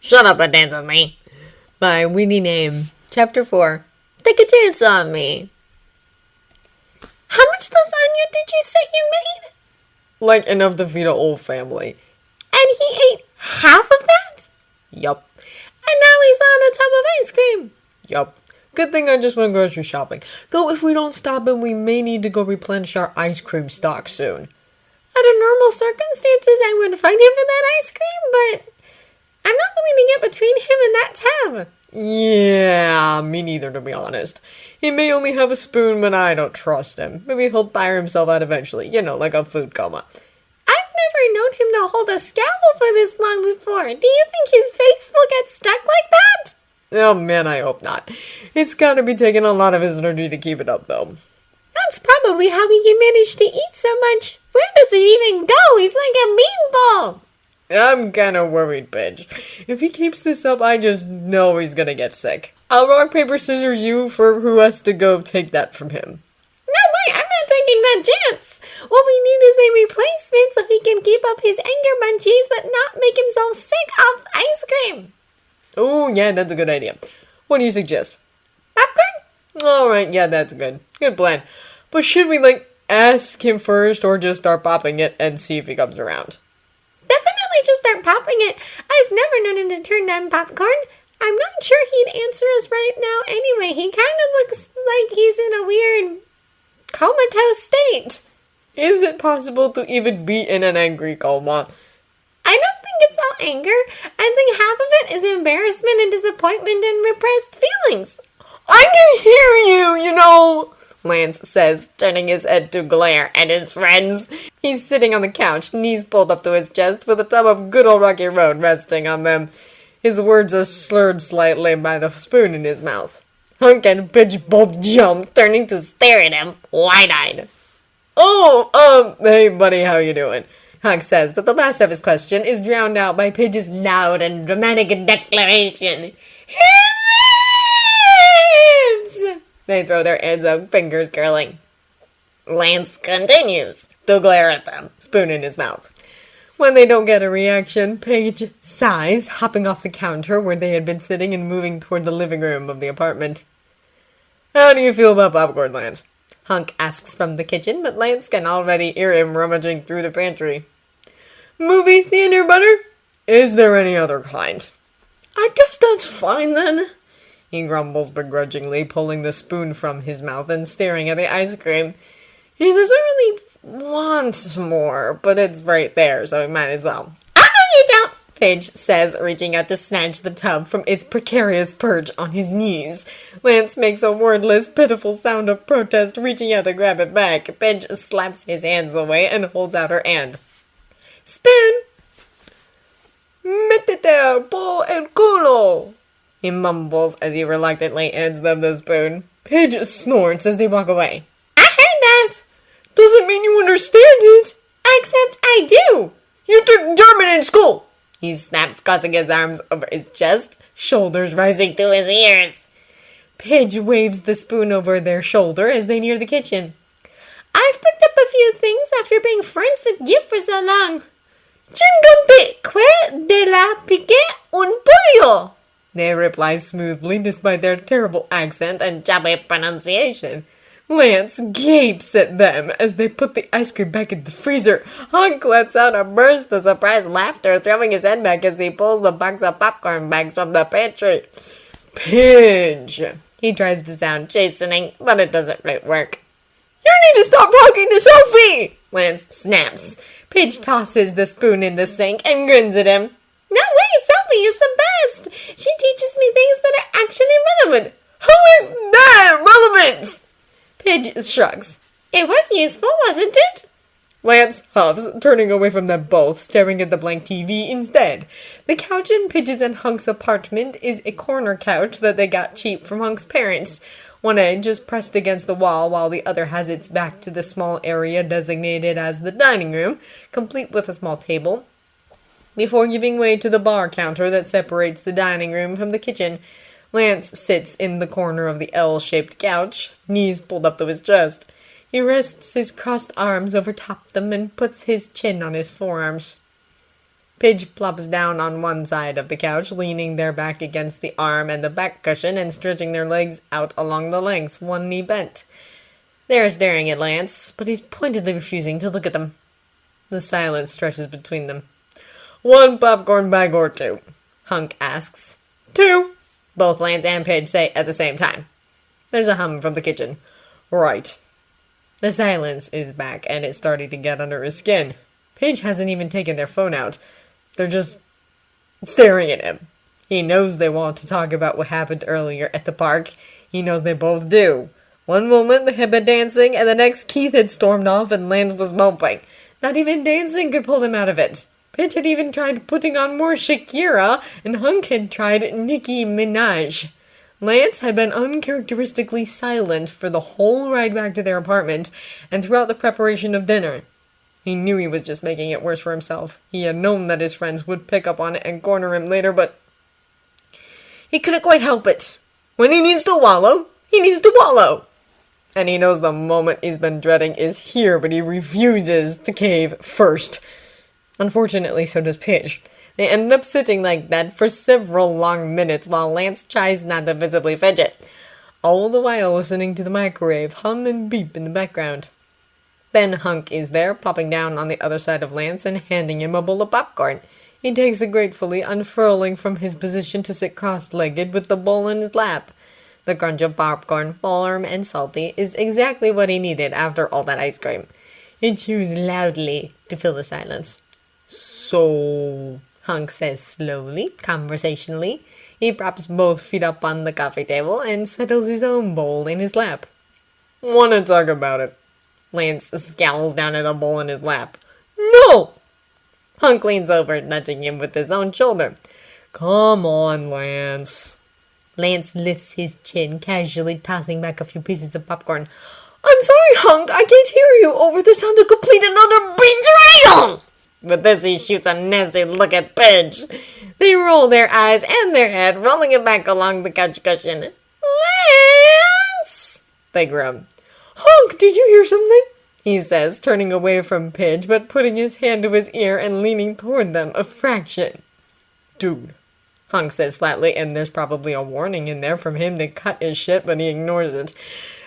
Shut up and dance with me. My weedy name. Chapter 4. Take a chance on me. How much lasagna did you say you made? Like enough to feed a whole family. And he ate half of that? Yup. And now he's on a tub of ice cream. Yup. Good thing I just went grocery shopping. Though if we don't stop him, we may need to go replenish our ice cream stock soon. Under normal circumstances, I would fight him for that ice cream, but I'm not willing to get between him and that tub. Yeah, me neither, to be honest. He may only have a spoon, but I don't trust him. Maybe he'll tire himself out eventually, like a food coma. I've never known him to hold a scalpel for this long before. Do you think his face will get stuck like that? Oh man, I hope not. It's gotta be taking a lot of his energy to keep it up, though. That's probably how he can manage to eat so much. Where does he even go? He's like a meatball. I'm kinda worried, Paige. If he keeps this up, I just know he's gonna get sick. I'll rock, paper, scissors you for who has to go take that from him. No way, I'm not taking that chance. What we need is a replacement so he can keep up his anger munchies but not make himself sick off ice cream. Oh, yeah, that's a good idea. What do you suggest? Popcorn? Alright, yeah, that's good. Good plan. But should we, ask him first or just start popping it and see if he comes around? Definitely just start popping it. I've never known him to turn down popcorn. I'm not sure he'd answer us right now anyway. He kind of looks like he's in a weird comatose state. Is it possible to even be in an angry coma? I don't think it's all anger. I think half of it is embarrassment and disappointment and repressed feelings. I can hear you, Lance says, turning his head to glare at his friends. He's sitting on the couch, knees pulled up to his chest, with a tub of good old Rocky Road resting on them. His words are slurred slightly by the spoon in his mouth. Hunk and Pidge both jump, turning to stare at him, wide-eyed. Oh, hey buddy, how you doing? Hunk says, but the last of his question is drowned out by Pidge's loud and dramatic declaration. He lives! They throw their heads up, fingers curling. Lance continues to glare at them, spoon in his mouth. When they don't get a reaction, Paige sighs, hopping off the counter where they had been sitting and moving toward the living room of the apartment. How do you feel about popcorn, Lance? Hunk asks from the kitchen, but Lance can already hear him rummaging through the pantry. Movie theater butter? Is there any other kind? I guess that's fine then. He grumbles begrudgingly, pulling the spoon from his mouth and staring at the ice cream. He doesn't really want more, but it's right there, so he might as well. Oh, no, you don't, Paige says, reaching out to snatch the tub from its precarious perch on his knees. Lance makes a wordless, pitiful sound of protest, reaching out to grab it back. Paige slaps his hands away and holds out her hand. Spoon! Métete por el culo! He mumbles as he reluctantly hands them the spoon. Paige snorts as they walk away. I heard that! Doesn't mean you understand it! Except I do! You took German in school! He snaps, crossing his arms over his chest, shoulders rising to his ears. Paige waves the spoon over their shoulder as they near the kitchen. I've picked up a few things after being friends with you for so long. Chingampique de la pique un pollo! They reply smoothly despite their terrible accent and choppy pronunciation. Lance gapes at them as they put the ice cream back in the freezer. Hunk lets out a burst of surprised laughter, throwing his head back as he pulls the box of popcorn bags from the pantry. Pidge! He tries to sound chastening, but it doesn't quite work. You need to stop talking to Sophie! Lance snaps. Pidge tosses the spoon in the sink and grins at him. No way, Sophie is the best! She teaches me things that are actually relevant. Who is that relevant? Pidge shrugs. It was useful, wasn't it? Lance huffs, turning away from them both, staring at the blank TV instead. The couch in Pidge's and Hunk's apartment is a corner couch that they got cheap from Hunk's parents. One edge is pressed against the wall, while the other has its back to the small area designated as the dining room, complete with a small table, before giving way to the bar counter that separates the dining room from the kitchen. Lance sits in the corner of the L-shaped couch, knees pulled up to his chest. He rests his crossed arms over top them and puts his chin on his forearms. Pidge plops down on one side of the couch, leaning their back against the arm and the back cushion and stretching their legs out along the lengths, one knee bent. They're staring at Lance, but he's pointedly refusing to look at them. The silence stretches between them. "One popcorn bag or two?" Hunk asks. "Two," both Lance and Pidge say at the same time. There's a hum from the kitchen. "Right." The silence is back, and it's starting to get under his skin. Pidge hasn't even taken their phone out. They're just staring at him. He knows they want to talk about what happened earlier at the park. He knows they both do. One moment they had been dancing, and the next Keith had stormed off and Lance was moping. Not even dancing could pull him out of it. Pidge had even tried putting on more Shakira, and Hunk had tried Nicki Minaj. Lance had been uncharacteristically silent for the whole ride back to their apartment, and throughout the preparation of dinner. He knew he was just making it worse for himself. He had known that his friends would pick up on it and corner him later, but he couldn't quite help it. When he needs to wallow, he needs to wallow. And he knows the moment he's been dreading is here, but he refuses to cave first. Unfortunately, so does Pidge. They ended up sitting like that for several long minutes while Lance tries not to visibly fidget, all the while listening to the microwave hum and beep in the background. Then Hunk is there, plopping down on the other side of Lance and handing him a bowl of popcorn. He takes it gratefully, unfurling from his position to sit cross-legged with the bowl in his lap. The crunch of popcorn, warm and salty, is exactly what he needed after all that ice cream. He chews loudly to fill the silence. "So," Hunk says slowly, conversationally. He props both feet up on the coffee table and settles his own bowl in his lap. "Wanna talk about it?" Lance scowls down at the bowl in his lap. "No!" Hunk leans over, nudging him with his own shoulder. "Come on, Lance." Lance lifts his chin, casually tossing back a few pieces of popcorn. "I'm sorry, Hunk, I can't hear you over the sound of complete and utter betrayal!" With this, he shoots a nasty look at Pidge. They roll their eyes and their head, rolling it back along the couch cushion. "Lance!" they groan. "Hunk, did you hear something?" he says, turning away from Pidge, but putting his hand to his ear and leaning toward them a fraction. "Dude," Hunk says flatly, and there's probably a warning in there from him to cut his shit, but he ignores it.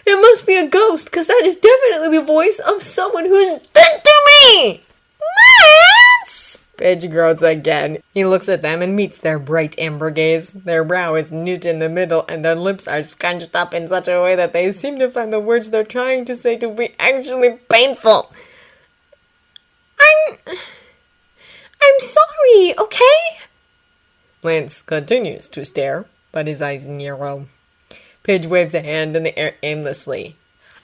"It must be a ghost, because that is definitely the voice of someone who's dead to me!" "Lance!" Pidge groans again. He looks at them and meets their bright amber gaze. Their brow is knit in the middle, and their lips are scrunched up in such a way that they seem to find the words they're trying to say to be actually painful. I'm sorry, okay?" Lance continues to stare, but his eyes narrow. Pidge waves a hand in the air aimlessly.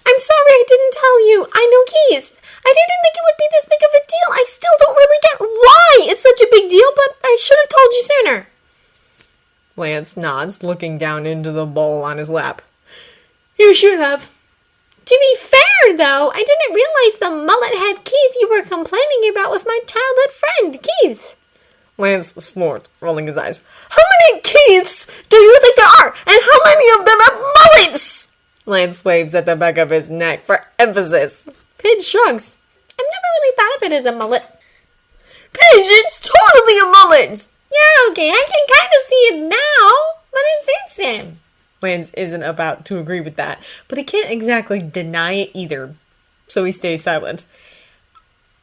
"I'm sorry I didn't tell you. I know Keith. I didn't think it would be this big of a deal. I still don't really get why it's such a big deal, but I should have told you sooner." Lance nods, looking down into the bowl on his lap. "You should have." "To be fair, though, I didn't realize the mullet-head Keith you were complaining about was my childhood friend, Keith." Lance snorts, rolling his eyes. "How many Keiths do you think there are? And how many of them have mullets?" Lance waves at the back of his neck for emphasis. Pidge shrugs. "I've never really thought of it as a mullet." "Pidge, it's totally a mullet!" "Yeah, okay, I can kind of see it now, but it suits him." Lance isn't about to agree with that, but he can't exactly deny it either, so he stays silent.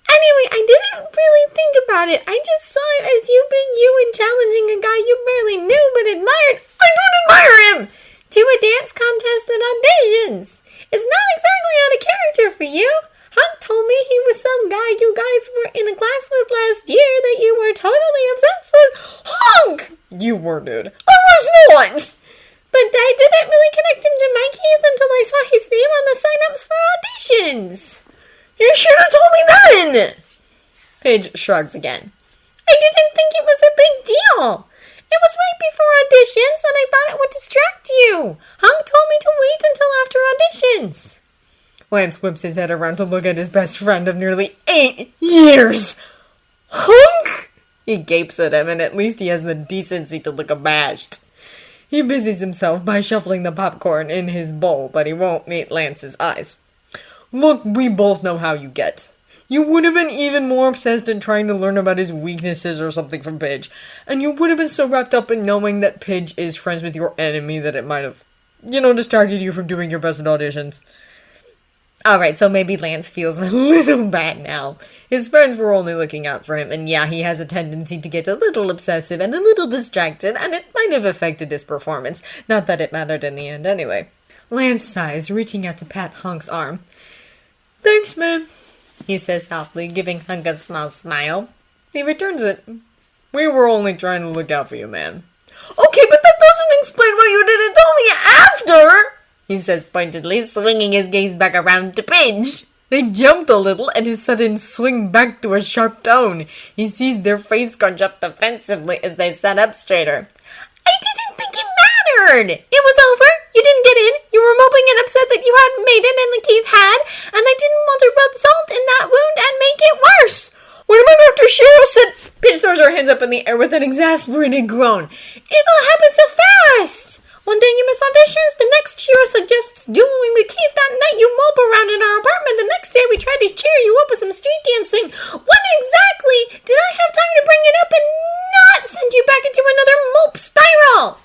"Anyway, I didn't really think about it. I just saw it as you being you and challenging a guy you barely knew but admired." "I don't admire him!" "To a dance contest and auditions. It's not exactly out of character for you. Hunk told me he was some guy you guys were in a class with last year that you were totally obsessed with." "Hunk!" "You were, dude." "I was not!" "But I didn't really connect him to my Keith until I saw his name on the sign-ups for auditions." "You should have told me then!" Pidge shrugs again. "I didn't think it was a big deal. It was right before auditions, and I thought it would distract you. Hunk told me to wait until after auditions." Lance whips his head around to look at his best friend of nearly 8 years. "Hunk!" He gapes at him, and at least he has the decency to look abashed. He busies himself by shuffling the popcorn in his bowl, but he won't meet Lance's eyes. "Look, we both know how you get. You would have been even more obsessed in trying to learn about his weaknesses or something from Pidge. And you would have been so wrapped up in knowing that Pidge is friends with your enemy that it might have, distracted you from doing your best at auditions. Alright, so maybe Lance feels a little bad now. His friends were only looking out for him, and yeah, he has a tendency to get a little obsessive and a little distracted, and it might have affected his performance. Not that it mattered in the end anyway. Lance sighs, reaching out to pat Hunk's arm. Thanks, man, he says softly, giving Hunk a small smile. He returns it. We were only trying to look out for you, man. Okay, but that doesn't explain why you did it only after, he says pointedly, swinging his gaze back around to Pidge. They jumped a little at his sudden swing back to a sharp tone. He sees their face scrunch up defensively as they sat up straighter. I didn't think it mattered. It was over. You didn't get in. You were moping and upset that you hadn't made it and the Keith had, and I didn't want to rub salt in that wound and make it worse. What about after Shiro said... Pidge throws her hands up in the air with an exasperated groan. It all happened so fast. One day you miss auditions, the next Shiro suggests dueling with Keith. That night you mope around in our apartment. The next day we try to cheer you up with some street dancing. When exactly did I have time to bring it up and not send you back into another mope spiral?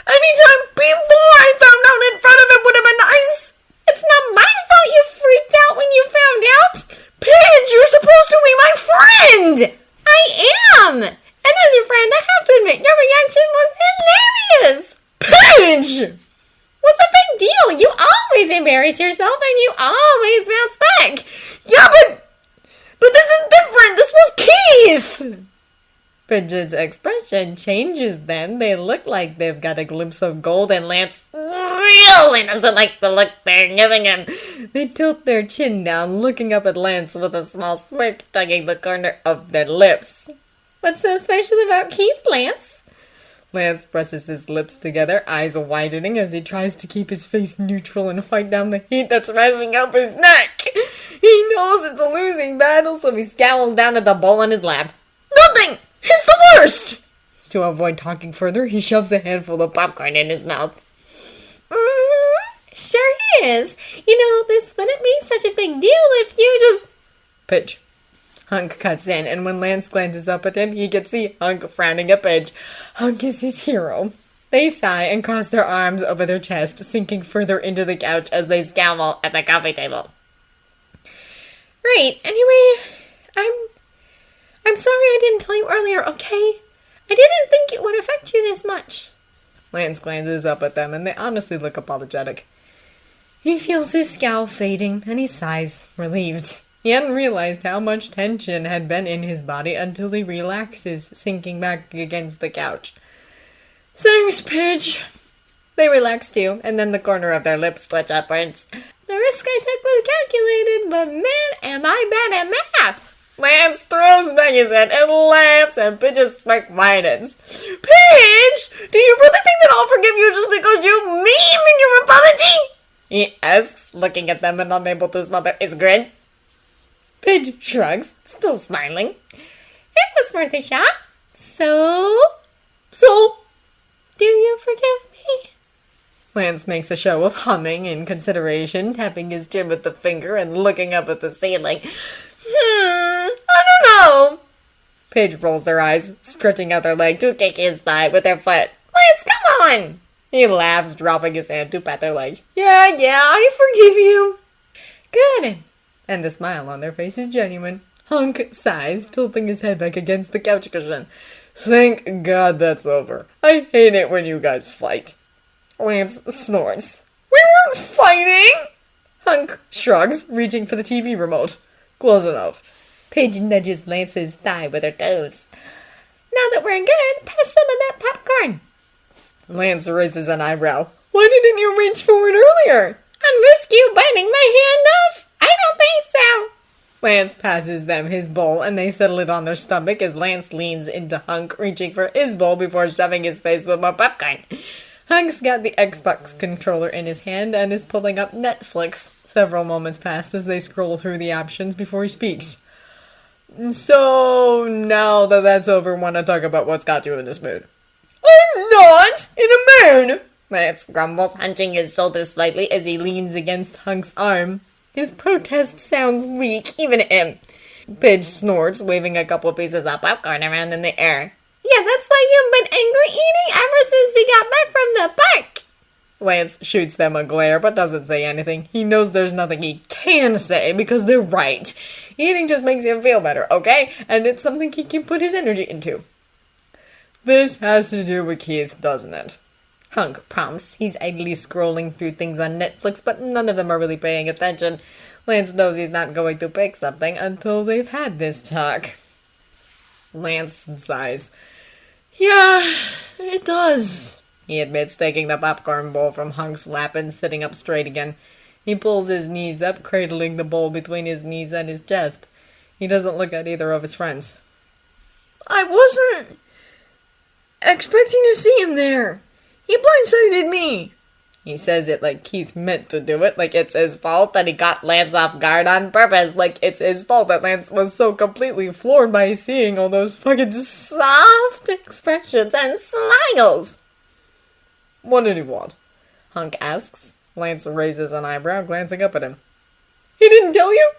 Anytime before I found out in front of it would have been nice. It's not my fault you freaked out when you found out. Pidge, you're supposed to be my friend. I am. And as your friend, I have to admit, your reaction was hilarious. Pidge! What's the big deal? You always embarrass yourself and you always bounce back. Yeah, but this is different. This was Keith. Pidge's expression changes then. They look like they've got a glimpse of gold, and Lance really doesn't like the look they're giving him. They tilt their chin down, looking up at Lance with a small smirk tugging the corner of their lips. What's so special about Keith, Lance? Lance presses his lips together, eyes widening as he tries to keep his face neutral and fight down the heat that's rising up his neck. He knows it's a losing battle, so he scowls down at the bowl in his lap. Nothing! He's the worst! To avoid talking further, he shoves a handful of popcorn in his mouth. Sure is. This wouldn't be such a big deal if you just... Pidge. Hunk cuts in, and when Lance glances up at him, he can see Hunk frowning at Pidge. Hunk is his hero. They sigh and cross their arms over their chest, sinking further into the couch as they scowl at the coffee table. Right, anyway, I'm sorry I didn't tell you earlier, okay? I didn't think it would affect you this much. Lance glances up at them, and they honestly look apologetic. He feels his scowl fading, and he sighs, relieved. He hadn't realized how much tension had been in his body until he relaxes, sinking back against the couch. Thanks, Pidge. They relax too, and then the corner of their lips twitch upwards. The risk I took was calculated, but man, am I bad at math. Lance throws back his head and laughs, and Pidge's smirk widens. Pidge, do you really think that I'll forgive you just because you meme in your apology? He asks, looking at them and unable to smother his grin. Pidge shrugs, still smiling. It was worth a shot. So, do you forgive me? Lance makes a show of humming in consideration, tapping his chin with the finger and looking up at the ceiling. I don't know. Pidge rolls their eyes, stretching out their leg to kick his thigh with their foot. Lance, come on! He laughs, dropping his hand to pat their leg. Yeah, I forgive you. Good. And the smile on their face is genuine. Hunk sighs, tilting his head back against the couch cushion. Thank God that's over. I hate it when you guys fight. Lance snorts. We weren't fighting! Hunk shrugs, reaching for the TV remote. Close enough. Paige nudges Lance's thigh with her toes. Now that we're good, pass some of that popcorn. Lance raises an eyebrow. Why didn't you reach for it earlier? And risk you biting my hand off? I don't think so. Lance passes them his bowl, and they settle it on their stomach as Lance leans into Hunk, reaching for his bowl before shoving his face with more popcorn. Hunk's got the Xbox controller in his hand and is pulling up Netflix. Several moments pass as they scroll through the options before he speaks. So, now that that's over, want to talk about what's got you in this mood? I'm not in a mood! Lance grumbles, hunching his shoulders slightly as he leans against Hunk's arm. His protest sounds weak, even to him. Pidge snorts, waving a couple pieces of popcorn around in the air. Yeah, that's why you've been angry eating ever since we got back from the park. Lance shoots them a glare, but doesn't say anything. He knows there's nothing he can say, because they're right. Eating just makes him feel better, okay? And it's something he can put his energy into. This has to do with Keith, doesn't it? Hunk prompts. He's idly scrolling through things on Netflix, but none of them are really paying attention. Lance knows he's not going to pick something until they've had this talk. Lance sighs. Yeah, it does, he admits, taking the popcorn bowl from Hunk's lap and sitting up straight again. He pulls his knees up, cradling the bowl between his knees and his chest. He doesn't look at either of his friends. I wasn't expecting to see him there. He blindsided me. He says it like Keith meant to do it, like it's his fault that he got Lance off guard on purpose, like it's his fault that Lance was so completely floored by seeing all those fucking soft expressions and smiles. What did he want? Hunk asks. Lance raises an eyebrow, glancing up at him. He didn't tell you?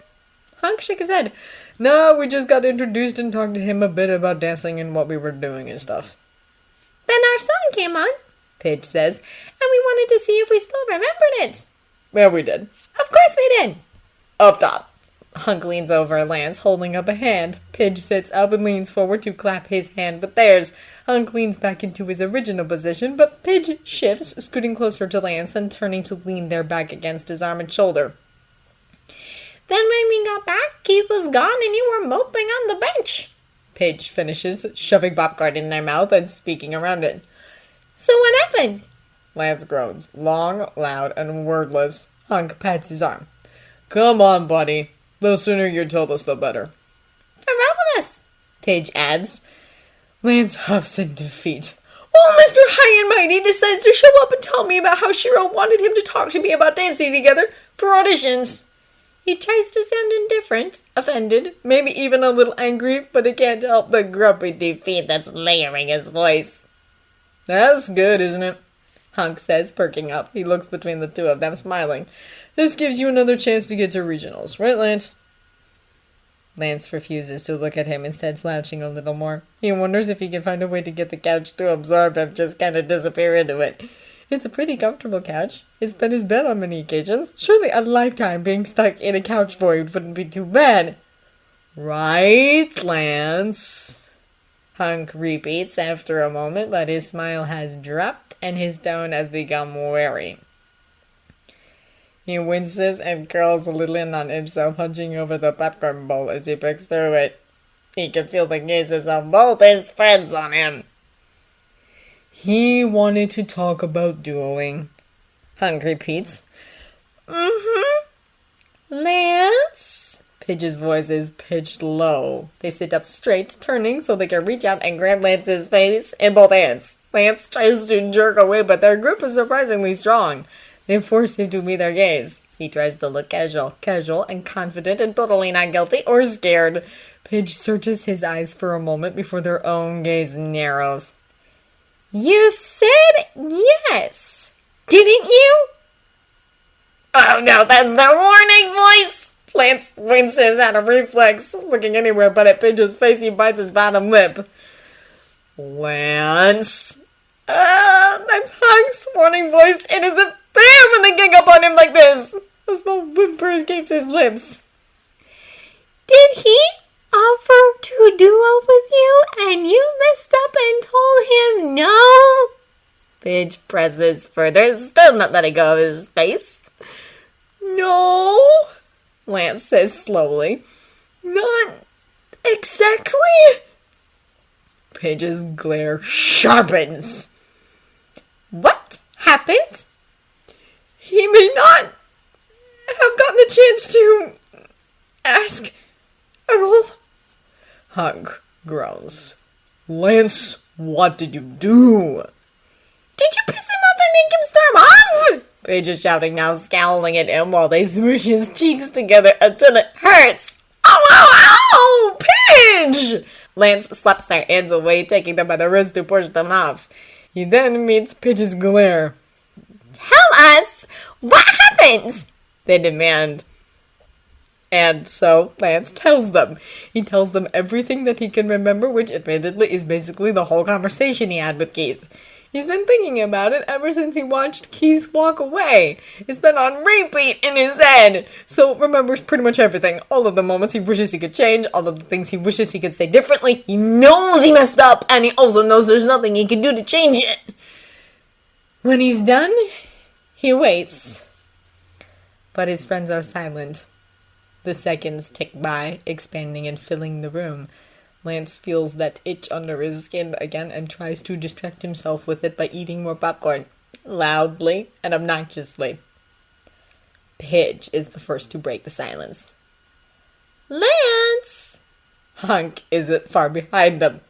Hunk shook his head. No, we just got introduced and talked to him a bit about dancing and what we were doing and stuff. Then our song came on, Pidge says, and we wanted to see if we still remembered it. Well, we did. Of course we did. Up top. Hunk leans over Lance, holding up a hand. Pidge sits up and leans forward to clap his hand with theirs. Hunk leans back into his original position, but Pidge shifts, scooting closer to Lance and turning to lean their back against his arm and shoulder. Then when we got back, Keith was gone and you were moping on the bench. Pidge finishes, shoving popcorn in their mouth and speaking around it. So what happened? Lance groans, long, loud, and wordless. Hunk pats his arm. Come on, buddy. The sooner you told us, the better. For all of us, Pidge adds. Lance huffs in defeat. Oh, Mr. High and Mighty decides to show up and tell me about how Shiro wanted him to talk to me about dancing together for auditions. He tries to sound indifferent, offended, maybe even a little angry, but he can't help the grumpy defeat that's layering his voice. That's good, isn't it? Hunk says, perking up. He looks between the two of them, smiling. This gives you another chance to get to regionals, right, Lance? Lance refuses to look at him, instead slouching a little more. He wonders if he can find a way to get the couch to absorb him, just kind of disappear into it. It's a pretty comfortable couch. It's been his bed on many occasions. Surely a lifetime being stuck in a couch void wouldn't be too bad. Right, Lance? Hunk repeats after a moment, but his smile has dropped and his tone has become wary. He winces and curls a little in on himself, hunching over the popcorn bowl as he picks through it. He can feel the gazes of both his friends on him. He wanted to talk about dueling. Hunk repeats. Lance? Pidge's voice is pitched low. They sit up straight, turning so they can reach out and grab Lance's face in both hands. Lance tries to jerk away, but their grip is surprisingly strong. They force him to meet their gaze. He tries to look casual and confident and totally not guilty or scared. Pidge searches his eyes for a moment before their own gaze narrows. You said yes, didn't you? Oh no, that's the warning voice! Lance winces at a reflex, looking anywhere but at Pidge's face. He bites his bottom lip. Lance! That's Hunk's warning voice. It isn't fair when they gang up on him like this. A small whimper escapes his lips. Did he offer to duel with you and you messed up and told him no? Pidge presses further, still not letting go of his face. No, Lance says slowly. Not exactly. Pidge's glare sharpens. What happened? He may not have gotten a chance to ask at all. Hunk groans. Lance, what did you do? Did you piss him off and make him storm off? Pidge is shouting now, scowling at him while they smoosh his cheeks together until it hurts. Ow, ow, ow! Pidge! Lance slaps their hands away, taking them by the wrist to push them off. He then meets Pidge's glare. Tell us what happens, they demand. And so Lance tells them. He tells them everything that he can remember, which admittedly is basically the whole conversation he had with Keith. He's been thinking about it ever since he watched Keith walk away. It's been on repeat in his head. So remembers pretty much everything. All of the moments he wishes he could change, all of the things he wishes he could say differently. He knows he messed up, and he also knows there's nothing he can do to change it. When he's done, he waits. But his friends are silent. The seconds tick by, expanding and filling the room. Lance feels that itch under his skin again and tries to distract himself with it by eating more popcorn, loudly and obnoxiously. Pidge is the first to break the silence. Lance! Hunk isn't far behind them.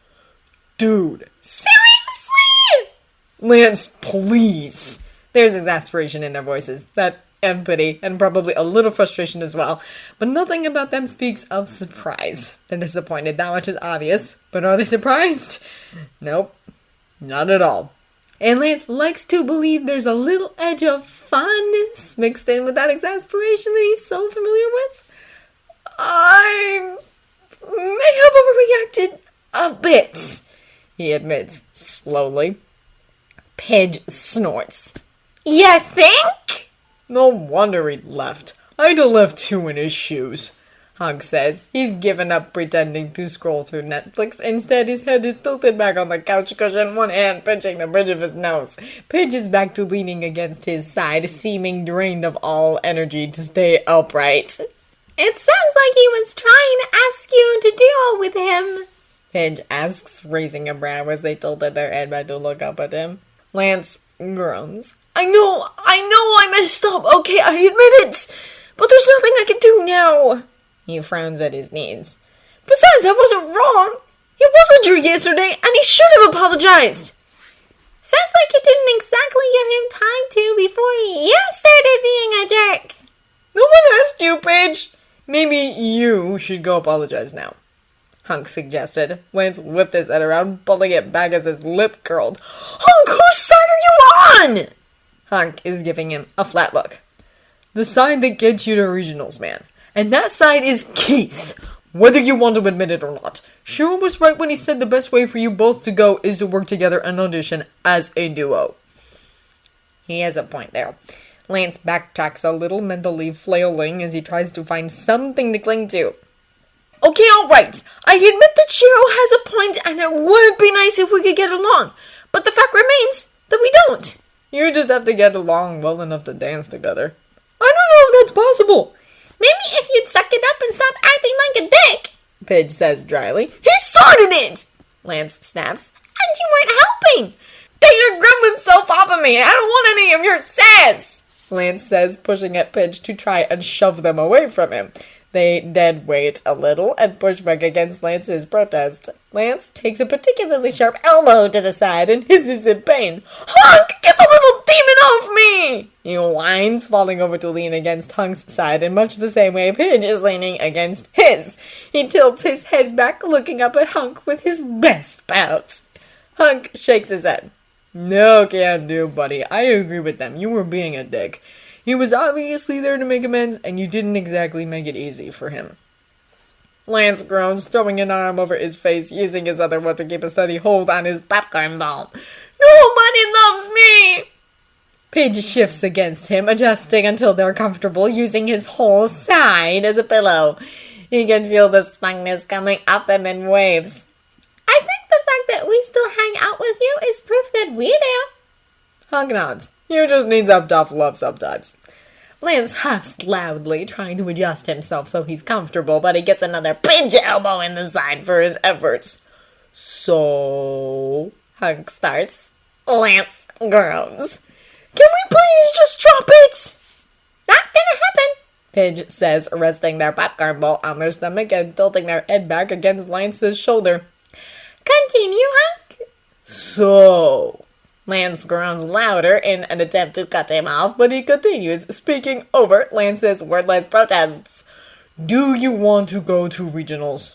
Dude, seriously? Lance, please. There's exasperation in their voices, that empathy, and probably a little frustration as well, but nothing about them speaks of surprise. They're disappointed, that much is obvious, but are they surprised? Nope, not at all. And Lance likes to believe there's a little edge of fondness mixed in with that exasperation that he's so familiar with. I may have overreacted a bit, he admits slowly. Pidge snorts. You think? No wonder he left. I'd have left too in his shoes. Hunk says he's given up pretending to scroll through Netflix. Instead, his head is tilted back on the couch cushion, one hand pinching the bridge of his nose. Pidge is back to leaning against his side, seeming drained of all energy to stay upright. It sounds like he was trying to ask you to duo with him, Pidge asks, raising a brow as they tilted their head back to look up at him. Lance groans. I know I messed up, okay, I admit it, but there's nothing I can do now. He frowns at his knees. Besides, I wasn't wrong. He was a jerk yesterday, and he should have apologized. Sounds like you didn't exactly give him time to before you started being a jerk. No one asked you, Paige. Maybe you should go apologize now, Hunk suggested. Lance whipped his head around, pulling it back as his lip curled. Hunk, whose side are you on? Hunk is giving him a flat look. The side that gets you to regionals, man. And that side is Keith, whether you want to admit it or not. Shiro was right when he said the best way for you both to go is to work together and audition as a duo. He has a point there. Lance backtracks a little, mentally flailing as he tries to find something to cling to. Okay, alright. I admit that Shiro has a point and it would be nice if we could get along. But the fact remains that we don't. You just have to get along well enough to dance together. I don't know if that's possible. Maybe if you'd suck it up and stop acting like a dick, Pidge says dryly. He started it! Lance snaps. And you weren't helping. Get your gremlin self off of me. I don't want any of your sass, Lance says, pushing at Pidge to try and shove them away from him. They dead weight a little and push back against Lance's protest. Lance takes a particularly sharp elbow to the side and hisses in pain. Hunk, get the little demon off me! He whines, falling over to lean against Hunk's side in much the same way Pidge is leaning against his. He tilts his head back, looking up at Hunk with his best pout. Hunk shakes his head. No, can't do, buddy. I agree with them. You were being a dick. He was obviously there to make amends, and you didn't exactly make it easy for him. Lance groans, throwing an arm over his face, using his other one to keep a steady hold on his popcorn ball. Nobody loves me! Pidge shifts against him, adjusting until they're comfortable, using his whole side as a pillow. He can feel the smugness coming off them in waves. I think the fact that we still hang out with you is proof that we do. Hunk nods. You just need some tough love sometimes. Lance huffs loudly, trying to adjust himself so he's comfortable, but he gets another pinch elbow in the side for his efforts. So, Hunk starts. Lance groans. Can we please just drop it? Not gonna happen, Pidge says, resting their popcorn bowl on their stomach and tilting their head back against Lance's shoulder. Continue, Hunk. So, Lance groans louder in an attempt to cut him off, but he continues, speaking over Lance's wordless protests. Do you want to go to regionals?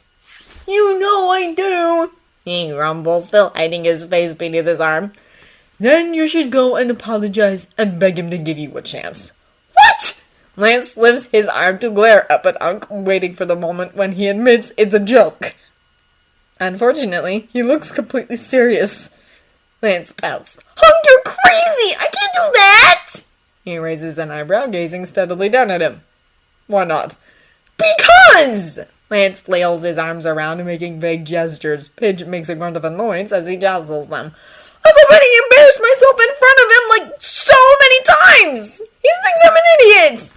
You know I do, he grumbles, still hiding his face beneath his arm. Then you should go and apologize and beg him to give you a chance. What? Lance lifts his arm to glare up at Unc, waiting for the moment when he admits it's a joke. Unfortunately, he looks completely serious. Lance pouts. Unc, you're crazy! I can't do that! He raises an eyebrow, gazing steadily down at him. Why not? Because! Lance flails his arms around, making vague gestures. Pidge makes a grunt of annoyance as he jostles them. I've already embarrassed myself in front of him like so many times! He thinks I'm an idiot!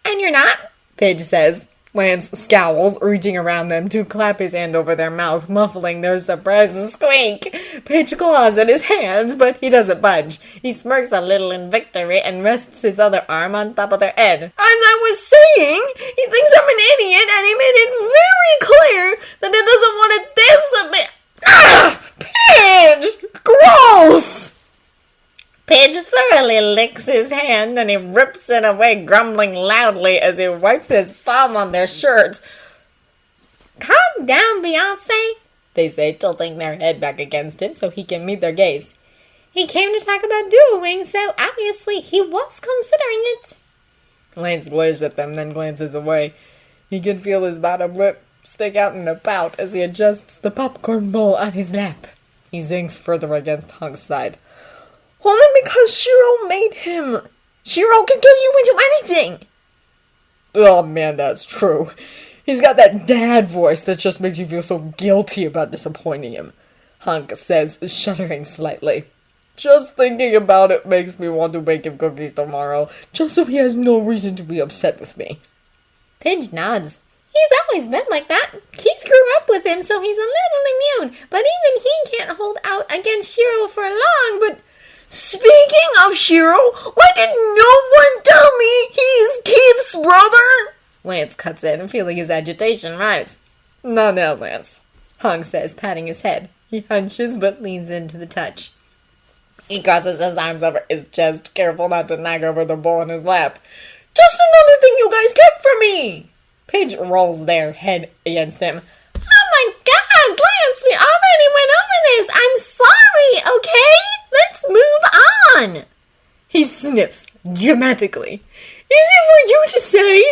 And you're not, Pidge says. Lance scowls, reaching around them to clap his hand over their mouth, muffling their surprised squeak. Pidge claws at his hands, but he doesn't budge. He smirks a little in victory and rests his other arm on top of their head. As I was saying, he thinks I'm an idiot, and he made it very clear that he doesn't want to disobey. Ah! Pidge! Gross! Pidge thoroughly licks his hand, and he rips it away, grumbling loudly as he wipes his palm on their shirts. Calm down, Beyonce, they say, tilting their head back against him so he can meet their gaze. He came to talk about dueling, so obviously he was considering it. Lance glares at them, then glances away. He can feel his bottom lip stick out in a pout as he adjusts the popcorn bowl on his lap. He zinks further against Hunk's side. Only because Shiro made him. Shiro can turn you into anything. Oh man, that's true. He's got that dad voice that just makes you feel so guilty about disappointing him. Hunk says, shuddering slightly. Just thinking about it makes me want to bake him cookies tomorrow, just so he has no reason to be upset with me. Pidge nods. He's always been like that. Keith grew up with him, so he's a little immune. But even he can't hold out against Shiro for long, but... Speaking of Shiro, why did no one tell me he's Keith's brother? Lance cuts in, feeling his agitation rise. Not now, Lance, Hunk says, patting his head. He hunches but leans into the touch. He crosses his arms over his chest, careful not to knock over the bowl in his lap. Just another thing you guys kept from me! Paige rolls their head against him. Oh my god, Lance, we already went over this. I'm sorry, okay? Let's move on. He sniffs dramatically. Easy for you to say.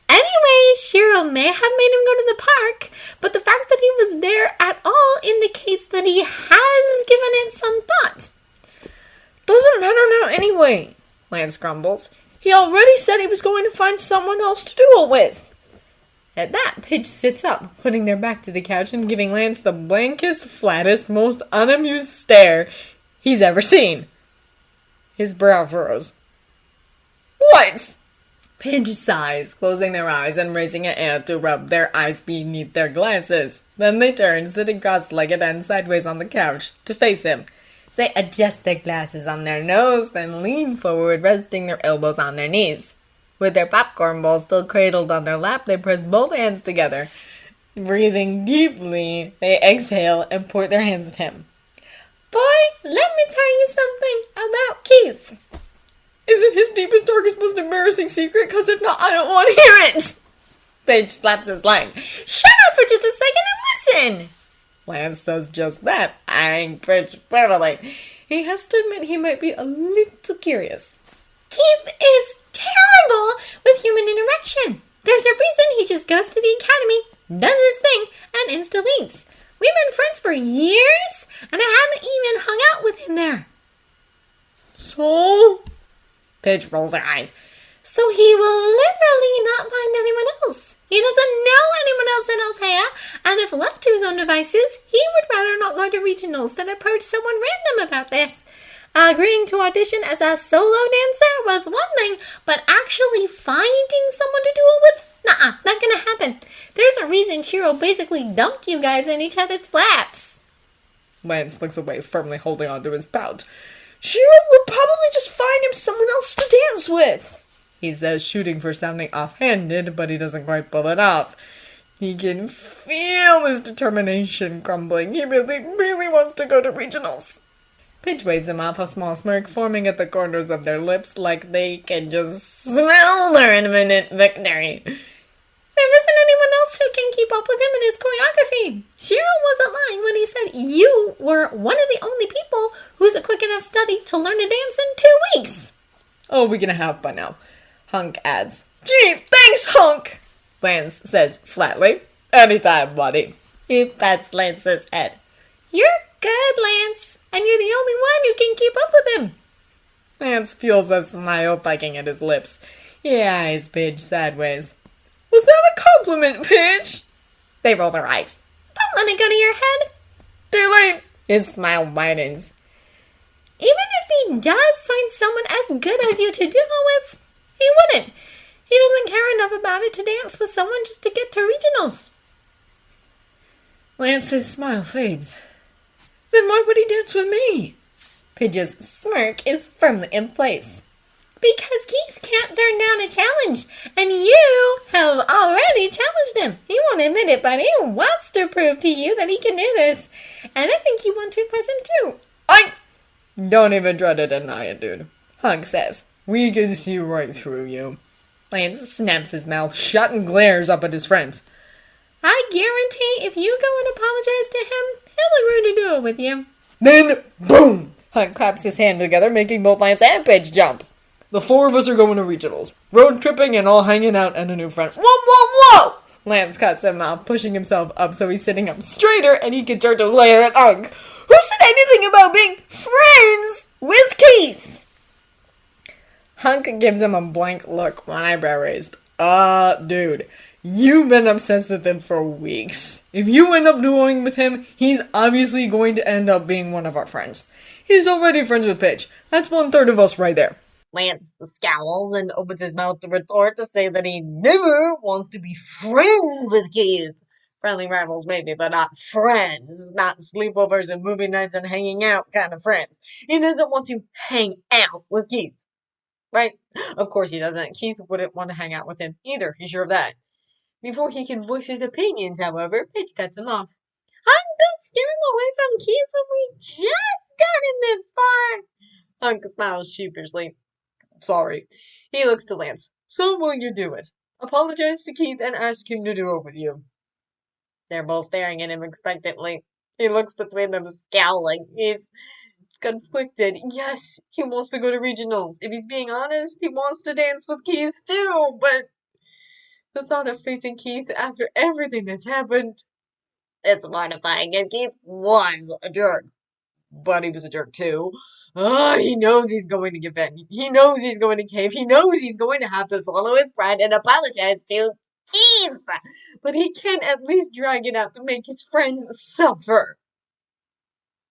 Anyway, Shiro may have made him go to the park, but the fact that he was there at all indicates that he has given it some thought. Doesn't matter now anyway, Lance grumbles. He already said he was going to find someone else to do it with. At that, Pidge sits up, putting their back to the couch and giving Lance the blankest, flattest, most unamused stare he's ever seen. His brow furrows. What? Pidge sighs, closing their eyes and raising a hand to rub their eyes beneath their glasses. Then they turn, sitting cross-legged and sideways on the couch, to face him. They adjust their glasses on their nose, then lean forward, resting their elbows on their knees. With their popcorn bowl still cradled on their lap, they press both hands together. Breathing deeply, they exhale and point their hands at him. Boy, let me tell you something about Keith. Is it his deepest, darkest, most embarrassing secret? Because if not, I don't want to hear it. Paige slaps his leg. Shut up for just a second and listen. Lance does just that, eyeing Pidge privily. He has to admit he might be a little curious. Keith is terrible with human interaction. There's a reason he just goes to the academy, does his thing, and insta leaves. We've been friends for years, and I haven't even hung out with him there. So? Pidge rolls her eyes. So he will literally not find anyone else. He doesn't know anyone else in Altea, and if left to his own devices, he would rather not go to regionals than approach someone random about this. Agreeing to audition as a solo dancer was one thing, but actually finding someone to do it with? Nuh-uh, not gonna happen. There's a reason Shiro basically dumped you guys in each other's laps. Lance looks away, firmly holding onto his pout. Shiro will probably just find him someone else to dance with, he says, shooting for sounding offhanded, but he doesn't quite pull it off. He can feel his determination crumbling. He really wants to go to regionals. Pidge waves him off, a small smirk forming at the corners of their lips like they can just smell their imminent victory. There isn't anyone else who can keep up with him in his choreography. Shiro wasn't lying when he said you were one of the only people who's a quick enough study to learn to dance in 2 weeks. Oh, we're gonna have by now. Hunk adds, "Gee, thanks, Hunk!" Lance says flatly. "Anytime, buddy." He pats Lance's head. "You're good, Lance, and you're the only one who can keep up with him." Lance feels a smile tugging at his lips. He eyes Pidge sideways. "Was that a compliment, Pidge?" They roll their eyes. "Don't let it go to your head." "Too late." His smile widens. "Even if he does find someone as good as you to duo with, he wouldn't. He doesn't care enough about it to dance with someone just to get to regionals." Lance's smile fades. "Then why would he dance with me?" Pidge's smirk is firmly in place. "Because Keith can't turn down a challenge, and you have already challenged him. He won't admit it, but he wants to prove to you that he can do this. And I think you want to impress him too." "I don't even try to deny it, dude," Hunk says. "We can see right through you." Lance snaps his mouth shut and glares up at his friends. "I guarantee if you go and apologize to him, he'll agree to do it with you." Then, boom! Hunk claps his hands together, making both Lance and Pidge jump. "The four of us are going to regionals. Road tripping and all hanging out at a new friend." "Whoa, whoa, whoa!" Lance cuts him off, pushing himself up so he's sitting up straighter and he can turn to glare at Hunk. "Who said anything about being friends with Keith?" Hunk gives him a blank look, one eyebrow raised. Dude, you've been obsessed with him for weeks. If you end up duoing with him, he's obviously going to end up being one of our friends. He's already friends with Pidge. That's 1/3 of us right there." Lance scowls and opens his mouth to retort to say that he never wants to be friends with Keith. Friendly rivals maybe, but not friends. Not sleepovers and movie nights and hanging out kind of friends. He doesn't want to hang out with Keith. Right? Of course he doesn't. Keith wouldn't want to hang out with him either. He's sure of that. Before he can voice his opinions, however, Pidge cuts him off. "Don't steer him away from Keith when we just gotten this far." Hunk smiles sheepishly. "Sorry." He looks to Lance. "So will you do it? Apologize to Keith and ask him to do it with you." They're both staring at him expectantly. He looks between them, scowling. He's conflicted. Yes, he wants to go to regionals. If he's being honest, he wants to dance with Keith too, but the thought of facing Keith after everything that's happened, it's mortifying, and Keith was a jerk. But he was a jerk too. He knows he's going to give in. He knows he's going to cave. He knows he's going to have to swallow his pride and apologize to Keith. But he can at least drag it out to make his friends suffer.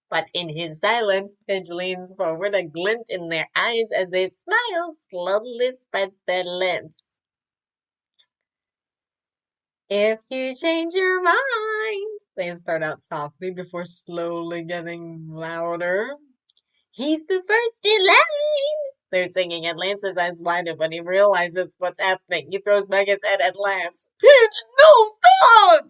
But in his silence, Pidge leans forward, a glint in their eyes as a smile slowly spreads their lips. "If you change your mind," they start out softly before slowly getting louder. "He's the first in line." They're singing, and Lance's eyes widen when he realizes what's happening. He throws back his head and laughs. "Pidge, no, stop!"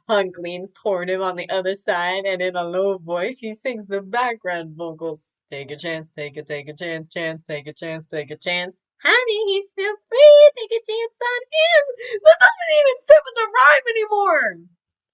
Hunk leans toward him on the other side, and in a low voice, he sings the background vocals. "Take a chance, take a chance, take a chance, take a chance. Honey, he's still free, take a chance on him." That doesn't even fit with the rhyme anymore.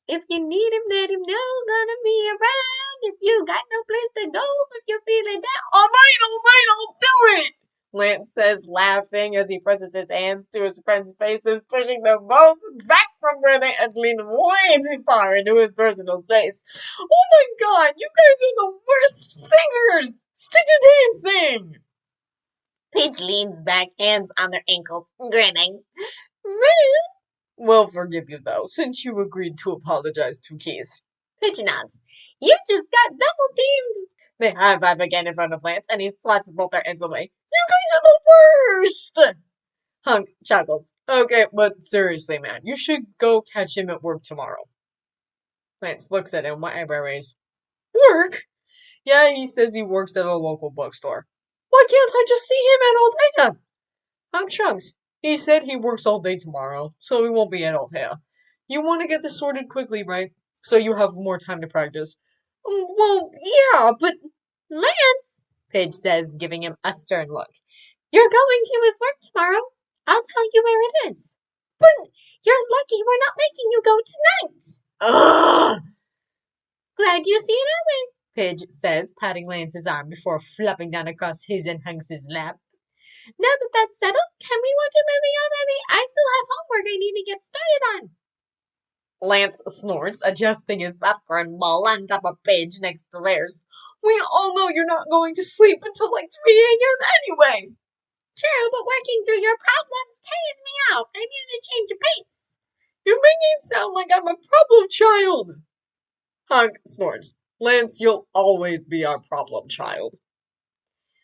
"If you need him, let him know, gonna be around. If you got no place to go, if you're feeling down." All right, I'll do it," Lance says, laughing as he presses his hands to his friends' faces, pushing them both back from where they had leaned way too far into his personal space. "Oh my god, you guys are the worst singers! Stick to dancing!" Pidge leans back, hands on their ankles, grinning. "Rude." "We'll forgive you, though, since you agreed to apologize to Keith." Pidge nods. "You just got double teamed." They high five again in front of Lance, and he swats both their ends away. "You guys are the worst!" Hunk chuckles. "Okay, but seriously, man, you should go catch him at work tomorrow." Lance looks at him, one eyebrow raised. "Work?" "Yeah, he says he works at a local bookstore." "Why can't I just see him at Altea?" Hunk shrugs. "He said he works all day tomorrow, so he won't be at Altea. You want to get this sorted quickly, right? So you have more time to practice." "Well, yeah, but Lance," Pidge says, giving him a stern look. "You're going to his work tomorrow. I'll tell you where it is. But you're lucky we're not making you go tonight." "Ugh!" "Glad you see it our way," Pidge says, patting Lance's arm before flopping down across his and Hunk's lap. Now that that's settled, can we watch a movie already? I still have homework I need to get started on. Lance snorts, adjusting his popcorn ball on top of Paige next to theirs. We all know you're not going to sleep until like 3 a.m. anyway. True, but working through your problems tires me out. I need to change a pace. You're making it sound like I'm a problem child. Hunk snorts. Lance, you'll always be our problem child.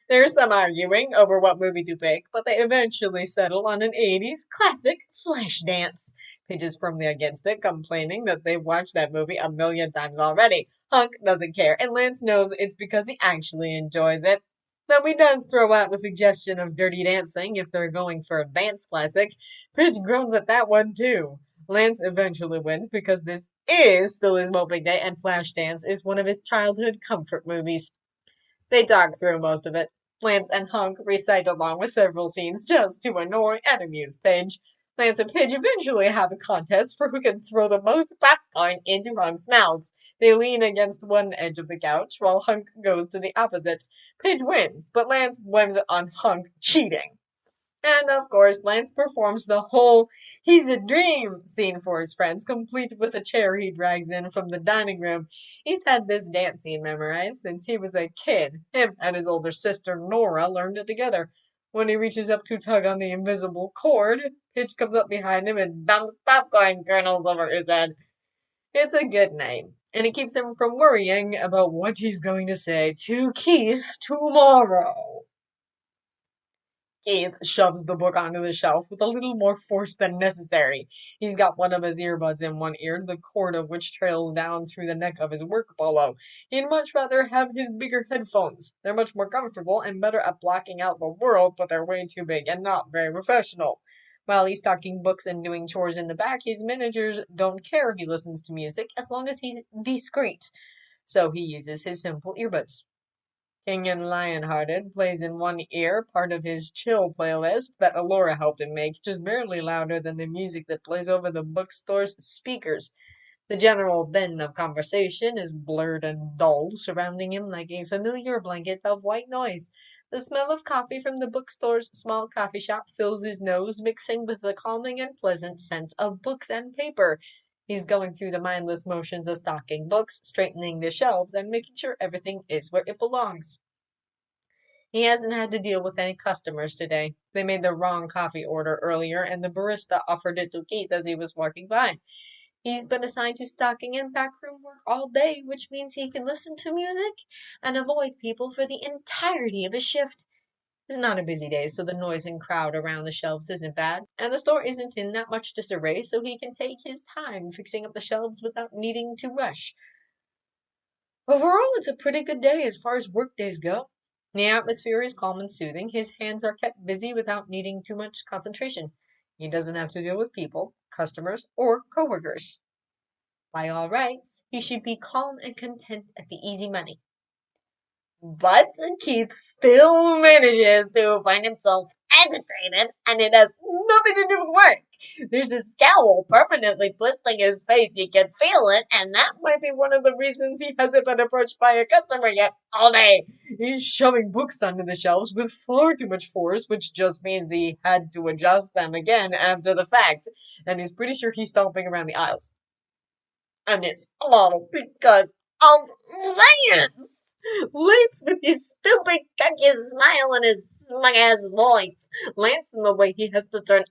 There's some arguing over what movie to pick, but they eventually settle on an 80s classic, Flashdance. Paige is firmly against it, complaining that they've watched that movie a million times already. Hunk doesn't care, and Lance knows it's because he actually enjoys it. Though he does throw out the suggestion of Dirty Dancing if they're going for a dance classic. Paige groans at that one too. Lance eventually wins because this is still his moping day, and Flashdance is one of his childhood comfort movies. They talk through most of it. Lance and Hunk recite along with several scenes just to annoy and amuse Paige. Lance and Paige eventually have a contest for who can throw the most popcorn into Hunk's mouth. They lean against one edge of the couch while Hunk goes to the opposite. Paige wins, but Lance blames it on Hunk cheating. And of course, Lance performs the whole "He's a Dream" scene for his friends, complete with a chair he drags in from the dining room. He's had this dance scene memorized since he was a kid. Him and his older sister Nora learned it together. When he reaches up to tug on the invisible cord, Pitch comes up behind him and dumps popcorn kernels over his head. It's a good night, and it keeps him from worrying about what he's going to say to Keith tomorrow. Keith shoves the book onto the shelf with a little more force than necessary. He's got one of his earbuds in one ear, the cord of which trails down through the neck of his work polo. He'd much rather have his bigger headphones. They're much more comfortable and better at blocking out the world, but they're way too big and not very professional. While he's stocking books and doing chores in the back, his managers don't care he listens to music as long as he's discreet. So he uses his simple earbuds. King and Lionhearted plays in one ear, part of his chill playlist that Alora helped him make, just barely louder than the music that plays over the bookstore's speakers. The general din of conversation is blurred and dulled, surrounding him like a familiar blanket of white noise. The smell of coffee from the bookstore's small coffee shop fills his nose, mixing with the calming and pleasant scent of books and paper. He's going through the mindless motions of stocking books, straightening the shelves, and making sure everything is where it belongs. He hasn't had to deal with any customers today. They made the wrong coffee order earlier, and the barista offered it to Keith as he was walking by. He's been assigned to stocking and backroom work all day, which means he can listen to music and avoid people for the entirety of his shift. It's not a busy day, so the noise and crowd around the shelves isn't bad, and the store isn't in that much disarray, so he can take his time fixing up the shelves without needing to rush. Overall, it's a pretty good day as far as work days go. The atmosphere is calm and soothing. His hands are kept busy without needing too much concentration. He doesn't have to deal with people, customers, or coworkers. By all rights, he should be calm and content at the easy money. But Keith still manages to find himself agitated, and it has nothing to do with work. There's a scowl permanently twisting his face. You can feel it, and that might be one of the reasons he hasn't been approached by a customer yet all day. He's shoving books onto the shelves with far too much force, which just means he had to adjust them again after the fact, and he's pretty sure he's stomping around the aisles. And it's all because of Lance! Lance with his stupid, cocky smile and his smug-ass voice. Lance in the way he has to turn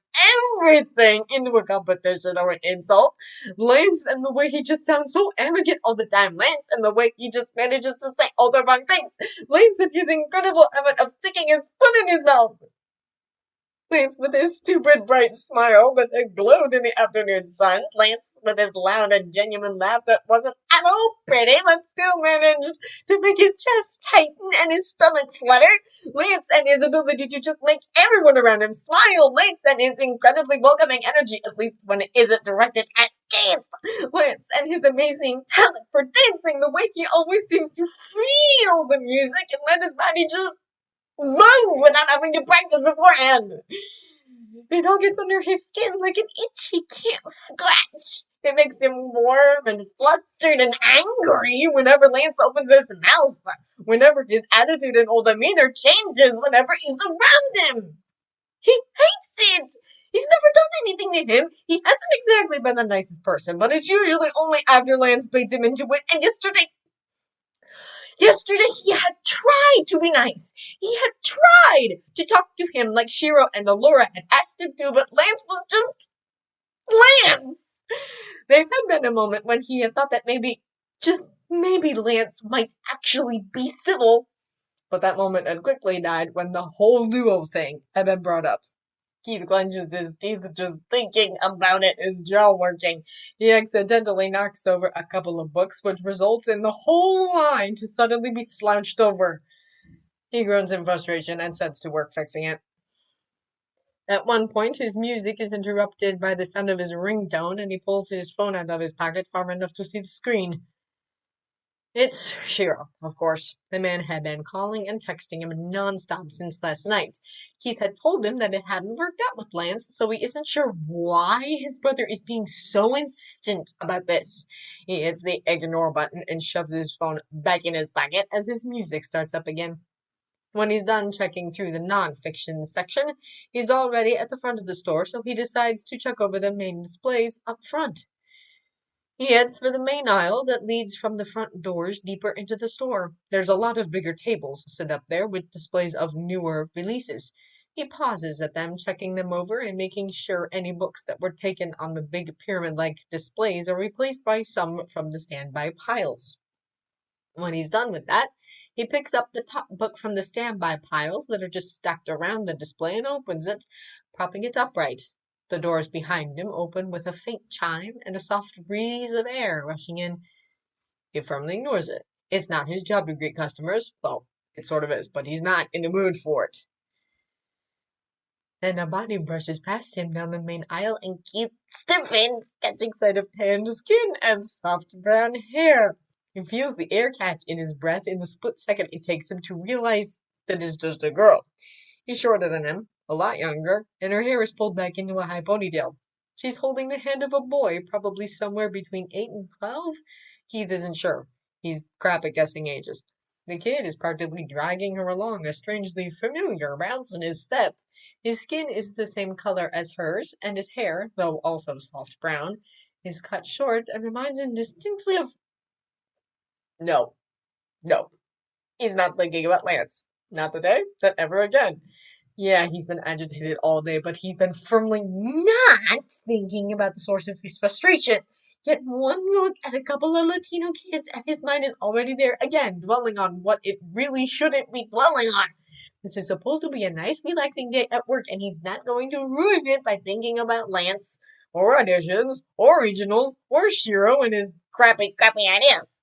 everything into a competition or an insult. Lance and the way he just sounds so arrogant all the time. Lance and the way he just manages to say all the wrong things. Lance and his incredible habit of sticking his foot in his mouth. Lance with his stupid bright smile that had glowed in the afternoon sun. Lance with his loud and genuine laugh that wasn't at all pretty, but still managed to make his chest tighten and his stomach flutter. Lance and his ability to just make everyone around him smile. Lance and his incredibly welcoming energy, at least when it isn't directed at Keith. Lance and his amazing talent for dancing, the way he always seems to feel the music and let his body just move without having to practice beforehand. It all gets under his skin like an itch he can't scratch. It makes him warm and flustered and angry whenever Lance opens his mouth, whenever his attitude and whole demeanor changes whenever he's around him. He hates it! He's never done anything to him. He hasn't exactly been the nicest person, but it's usually only after Lance baits him into it, and yesterday he had tried to be nice. He had tried to talk to him like Shiro and Allura had asked him to, but Lance was just Lance! There had been a moment when he had thought that maybe, just maybe Lance might actually be civil, but that moment had quickly died when the whole duo thing had been brought up. Keith clenches his teeth just thinking about it, his jaw working. He accidentally knocks over a couple of books, which results in the whole line to suddenly be slouched over. He groans in frustration and sets to work fixing it. At one point, his music is interrupted by the sound of his ringtone, and he pulls his phone out of his pocket far enough to see the screen. It's Shiro, of course. The man had been calling and texting him nonstop since last night. Keith had told him that it hadn't worked out with Lance, so he isn't sure why his brother is being so insistent about this. He hits the ignore button and shoves his phone back in his pocket as his music starts up again. When he's done checking through the non-fiction section, he's already at the front of the store, so he decides to check over the main displays up front. He heads for the main aisle that leads from the front doors deeper into the store. There's a lot of bigger tables set up there with displays of newer releases. He pauses at them, checking them over and making sure any books that were taken on the big pyramid-like displays are replaced by some from the standby piles. When he's done with that, he picks up the top book from the standby piles that are just stacked around the display and opens it, propping it upright. The doors behind him open with a faint chime and a soft breeze of air rushing in. He firmly ignores it. It's not his job to greet customers. Well, it sort of is, but he's not in the mood for it. And a body brushes past him down the main aisle and Keith stiffens, catching sight of tanned skin and soft brown hair. He feels the air catch in his breath in the split second it takes him to realize that it's just a girl. He's shorter than him, a lot younger, and her hair is pulled back into a high ponytail. She's holding the hand of a boy, probably somewhere between 8 and 12. Keith isn't sure. He's crap at guessing ages. The kid is practically dragging her along, a strangely familiar bounce in his step. His skin is the same color as hers, and his hair, though also soft brown, is cut short and reminds him distinctly of... No, no, he's not thinking about Lance. Not today, not ever again. Yeah, he's been agitated all day, but he's been firmly not thinking about the source of his frustration. Yet one look at a couple of Latino kids and his mind is already there again, dwelling on what it really shouldn't be dwelling on. This is supposed to be a nice, relaxing day at work, and he's not going to ruin it by thinking about Lance, or auditions, or regionals, or Shiro and his crappy ideas.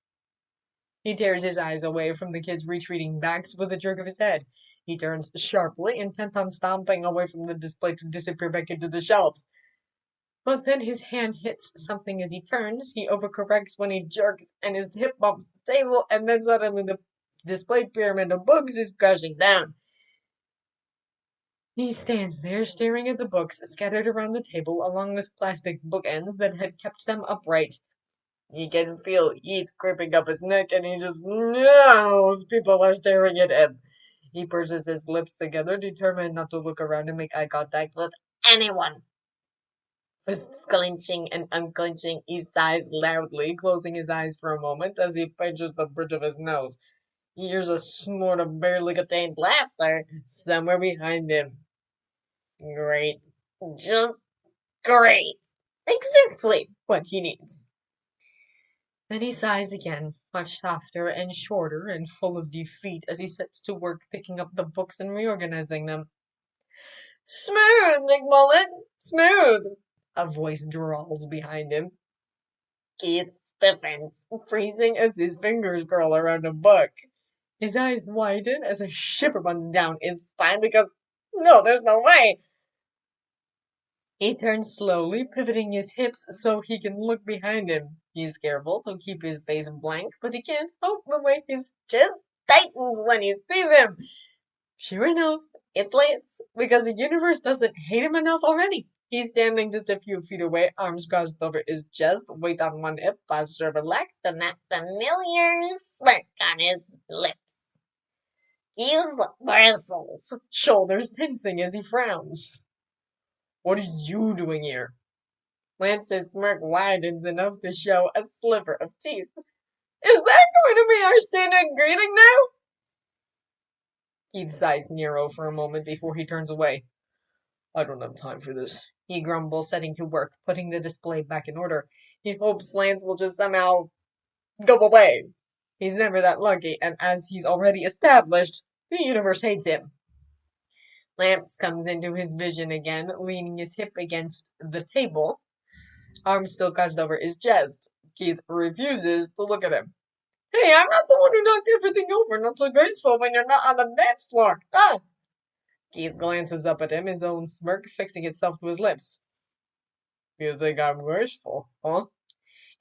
He tears his eyes away from the kids' retreating backs with a jerk of his head. He turns sharply, intent on stomping away from the display to disappear back into the shelves. But then his hand hits something as he turns, he overcorrects when he jerks, and his hip bumps the table, and then suddenly the display pyramid of books is crashing down. He stands there staring at the books scattered around the table along with plastic bookends that had kept them upright. He can feel heat creeping up his neck, and he just knows people are staring at him. He purses his lips together, determined not to look around and make eye contact with anyone. Fists clenching and unclenching, he sighs loudly, closing his eyes for a moment as he pinches the bridge of his nose. He hears a snort of barely contained laughter somewhere behind him. Great. Just great. Exactly what he needs. Then he sighs again, much softer and shorter and full of defeat as he sets to work picking up the books and reorganizing them. Smooth, McMullen! Smooth! A voice drawls behind him. Keith stiffens, freezing as his fingers curl around a book. His eyes widen as a shiver runs down his spine because, no, there's no way! He turns slowly, pivoting his hips so he can look behind him. He's careful to keep his face blank, but he can't help the way his chest tightens when he sees him. Sure enough, it's Lance, because the universe doesn't hate him enough already. He's standing just a few feet away, arms crossed over his chest, weight on one hip, posture relaxed, and that familiar smirk on his lips. His bristles, shoulders tensing as he frowns. What are you doing here? Lance's smirk widens enough to show a sliver of teeth. Is that going to be our standard greeting now? Keith eyes Nero for a moment before he turns away. I don't have time for this, he grumbles, setting to work, putting the display back in order. He hopes Lance will just somehow go away. He's never that lucky, and as he's already established, the universe hates him. Lance comes into his vision again, leaning his hip against the table, arms still crossed over his chest. Keith refuses to look at him. Hey, I'm not the one who knocked everything over. Not so graceful when you're not on the dance floor. Ah! Keith glances up at him, his own smirk fixing itself to his lips. You think I'm graceful, huh?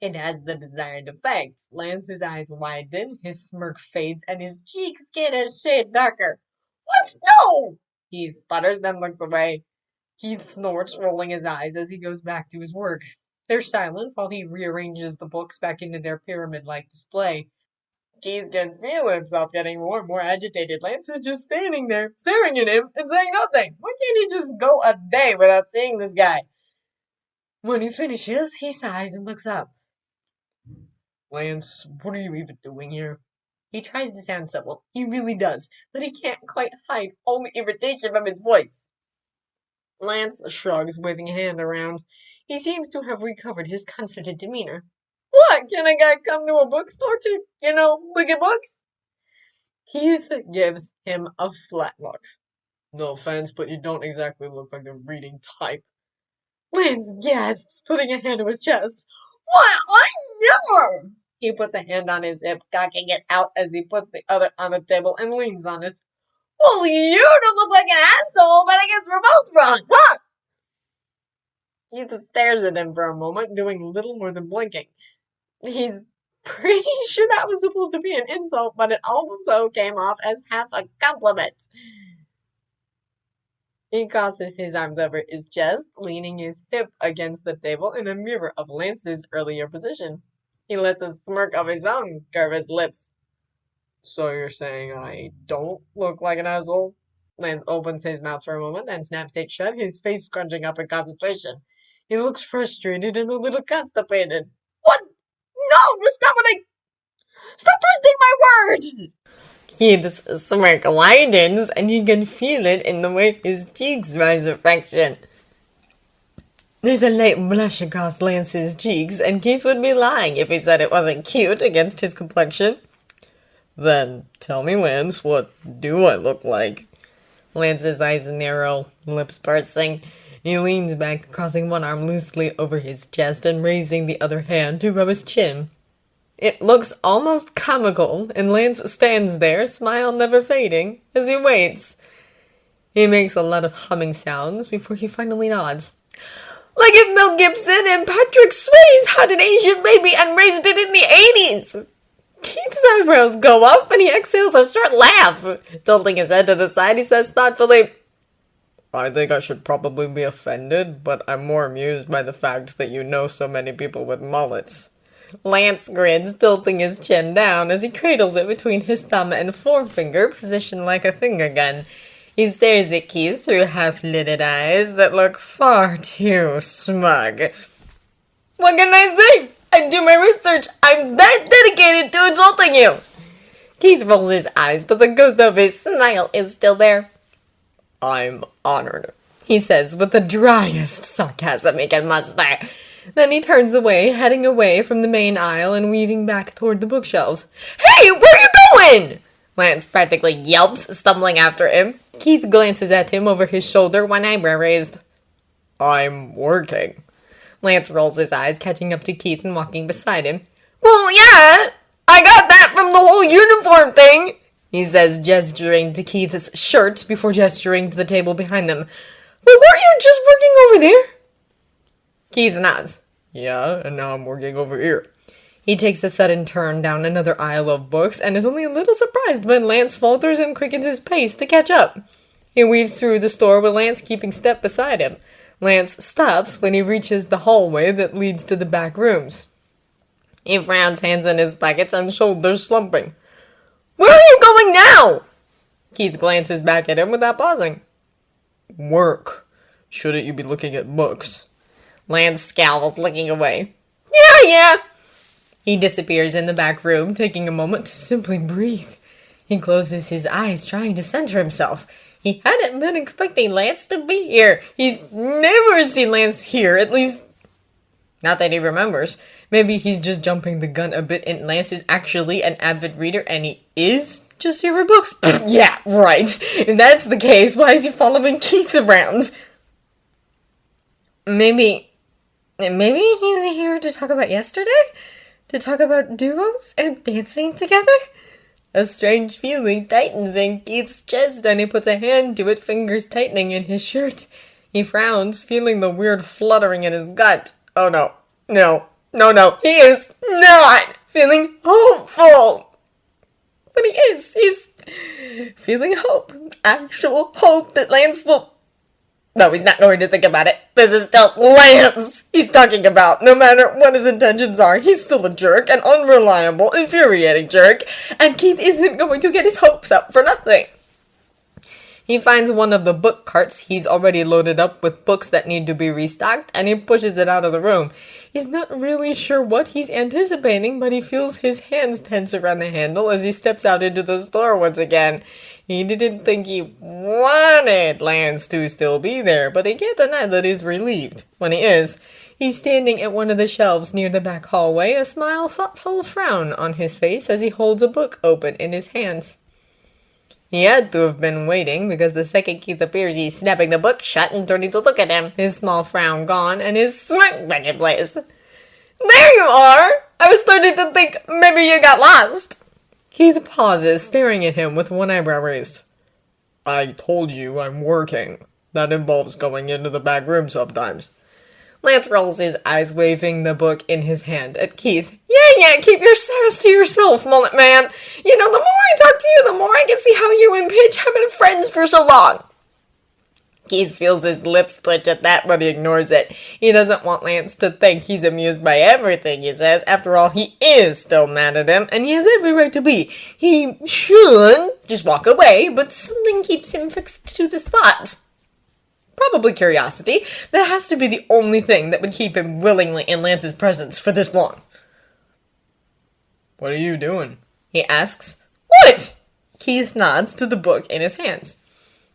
It has the desired effect. Lance's eyes widen, his smirk fades, and his cheeks get a shade darker. What? No! He sputters, then looks away. Keith snorts, rolling his eyes as he goes back to his work. They're silent while he rearranges the books back into their pyramid-like display. Keith can feel himself getting more and more agitated. Lance is just standing there, staring at him and saying nothing. Why can't he just go a day without seeing this guy? When he finishes, he sighs and looks up. Lance, what are you even doing here? He tries to sound civil. He really does, but he can't quite hide all the irritation from his voice. Lance shrugs, waving a hand around. He seems to have recovered his confident demeanor. What? Can a guy come to a bookstore to, look at books? Keith gives him a flat look. No offense, but you don't exactly look like a reading type. Lance gasps, putting a hand to his chest. What? I never! He puts a hand on his hip, cocking it out as he puts the other on the table and leans on it. Well, you don't look like an asshole, but I guess we're both wrong, huh? Keith stares at him for a moment, doing little more than blinking. He's pretty sure that was supposed to be an insult, but it also came off as half a compliment. He crosses his arms over his chest, leaning his hip against the table in a mirror of Lance's earlier position. He lets a smirk of his own curve his lips. So you're saying I don't look like an asshole? Lance opens his mouth for a moment, then snaps it shut, his face scrunching up in concentration. He looks frustrated and a little constipated. What? No, stop twisting my words! Keith's smirk widens, and you can feel it in the way his cheeks rise a fraction. There's a light blush across Lance's cheeks, and Keith would be lying if he said it wasn't cute against his complexion. Then, tell me, Lance, what do I look like? Lance's eyes narrow, lips pursing. He leans back, crossing one arm loosely over his chest and raising the other hand to rub his chin. It looks almost comical, and Lance stands there, smile never fading, as he waits. He makes a lot of humming sounds before he finally nods. Like if Mel Gibson and Patrick Swayze had an Asian baby and raised it in the 80s. Keith's eyebrows go up and he exhales a short laugh. Tilting his head to the side, he says thoughtfully, I think I should probably be offended, but I'm more amused by the fact that you know so many people with mullets. Lance grins, tilting his chin down as he cradles it between his thumb and forefinger, positioned like a finger gun. He stares at Keith through half-lidded eyes that look far too smug. What can I say? I do my research. I'm that dedicated to insulting you. Keith rolls his eyes, but the ghost of his smile is still there. I'm honored, he says with the driest sarcasm he can muster. Then he turns away, heading away from the main aisle and weaving back toward the bookshelves. Hey, where are you going? Lance practically yelps, stumbling after him. Keith glances at him over his shoulder, one eyebrow raised. I'm working. Lance rolls his eyes, catching up to Keith and walking beside him. Well, yeah, I got that from the whole uniform thing, he says, gesturing to Keith's shirt before gesturing to the table behind them. But weren't you just working over there? Keith nods. Yeah, and now I'm working over here. He takes a sudden turn down another aisle of books and is only a little surprised when Lance falters and quickens his pace to catch up. He weaves through the store with Lance keeping step beside him. Lance stops when he reaches the hallway that leads to the back rooms. He frowns, hands in his pockets, and shoulders slumping. Where are you going now? Keith glances back at him without pausing. Work. Shouldn't you be looking at books? Lance scowls, looking away. Yeah. He disappears in the back room, taking a moment to simply breathe. He closes his eyes, trying to center himself. He hadn't been expecting Lance to be here. He's never seen Lance here, at least not that he remembers. Maybe he's just jumping the gun a bit and Lance is actually an avid reader and he is just here for books. Yeah, right. If that's the case, why is he following Keith around? Maybe he's here to talk about yesterday? To talk about duos and dancing together? A strange feeling tightens in Keith's chest and he puts a hand to it, fingers tightening in his shirt. He frowns, feeling the weird fluttering in his gut. Oh no. No, he is not feeling hopeful. But he is. He's feeling hope. Actual hope that Lance will... No, he's not going to think about it. This is still Lance he's talking about. No matter what his intentions are, he's still a jerk, an unreliable, infuriating jerk, and Keith isn't going to get his hopes up for nothing. He finds one of the book carts he's already loaded up with books that need to be restocked, and he pushes it out of the room. He's not really sure what he's anticipating, but he feels his hands tense around the handle as he steps out into the store once again. He didn't think he wanted Lance to still be there, but he can't deny that he's relieved when he is. He's standing at one of the shelves near the back hallway, a smile thoughtful of frown on his face as he holds a book open in his hands. He had to have been waiting, because the second Keith appears, he's snapping the book shut and turning to look at him, his small frown gone and his smirk back in place. There you are! I was starting to think maybe you got lost. Keith pauses, staring at him with one eyebrow raised. I told you I'm working. That involves going into the back room sometimes. Lance rolls his eyes, waving the book in his hand at Keith. Yeah, keep your sass to yourself, Mullet Man. You know, the more I talk to you, the more I can see how you and Pitch have been friends for so long. Keith feels his lips twitch at that, but he ignores it. He doesn't want Lance to think he's amused by everything he says. After all, he is still mad at him, and he has every right to be. He should just walk away, but something keeps him fixed to the spot. Probably curiosity. That has to be the only thing that would keep him willingly in Lance's presence for this long. What are you doing? He asks. What? Keith nods to the book in his hands.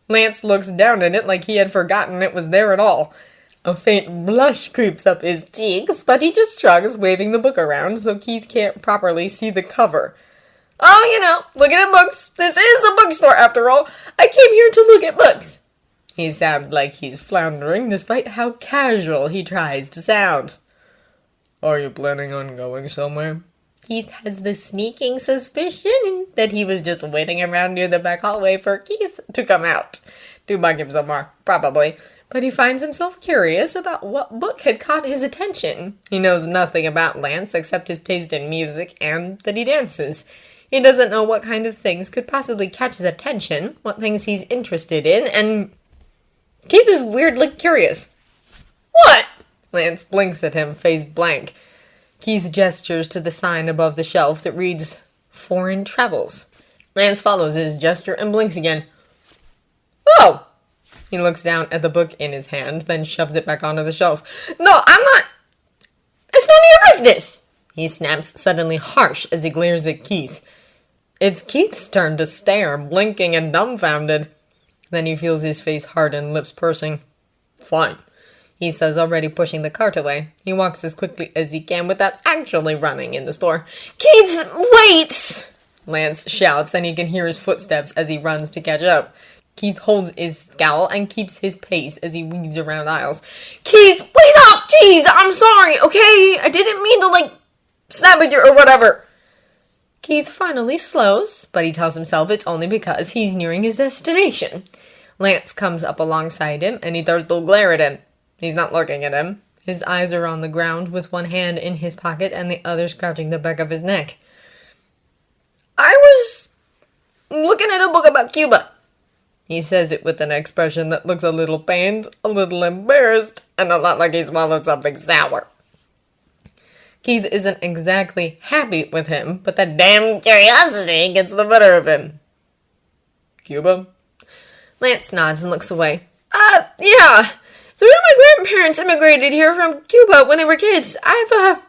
Lance looks down at it like he had forgotten it was there at all. A faint blush creeps up his cheeks, but he just shrugs, waving the book around so Keith can't properly see the cover. Oh, you know, looking at books. This is a bookstore after all. I came here to look at books. He sounds like he's floundering, despite how casual he tries to sound. Are you planning on going somewhere? Keith has the sneaking suspicion that he was just waiting around near the back hallway for Keith to come out. To bug him some more, probably. But he finds himself curious about what book had caught his attention. He knows nothing about Lance except his taste in music and that he dances. He doesn't know what kind of things could possibly catch his attention, what things he's interested in, and... Keith is weirdly curious. What? Lance blinks at him, face blank. Keith gestures to the sign above the shelf that reads, Foreign Travels. Lance follows his gesture and blinks again. Oh! He looks down at the book in his hand, then shoves it back onto the shelf. No, I'm not... It's none of your business! He snaps, suddenly harsh as he glares at Keith. It's Keith's turn to stare, blinking and dumbfounded. Then he feels his face harden, lips pursing. Fine, he says, already pushing the cart away. He walks as quickly as he can without actually running in the store. Keith, wait! Lance shouts, and he can hear his footsteps as he runs to catch up. Keith holds his scowl and keeps his pace as he weaves around aisles. Keith, wait up! Jeez, I'm sorry, okay? I didn't mean to, snap at you or whatever. Keith finally slows, but he tells himself it's only because he's nearing his destination. Lance comes up alongside him, and he starts to glare at him. He's not looking at him. His eyes are on the ground, with one hand in his pocket and the other scratching the back of his neck. I was looking at a book about Cuba. He says it with an expression that looks a little pained, a little embarrassed, and a lot like he swallowed something sour. Keith isn't exactly happy with him, but that damn curiosity gets the better of him. Cuba? Lance nods and looks away. Yeah. So when my grandparents immigrated here from Cuba when they were kids, I've,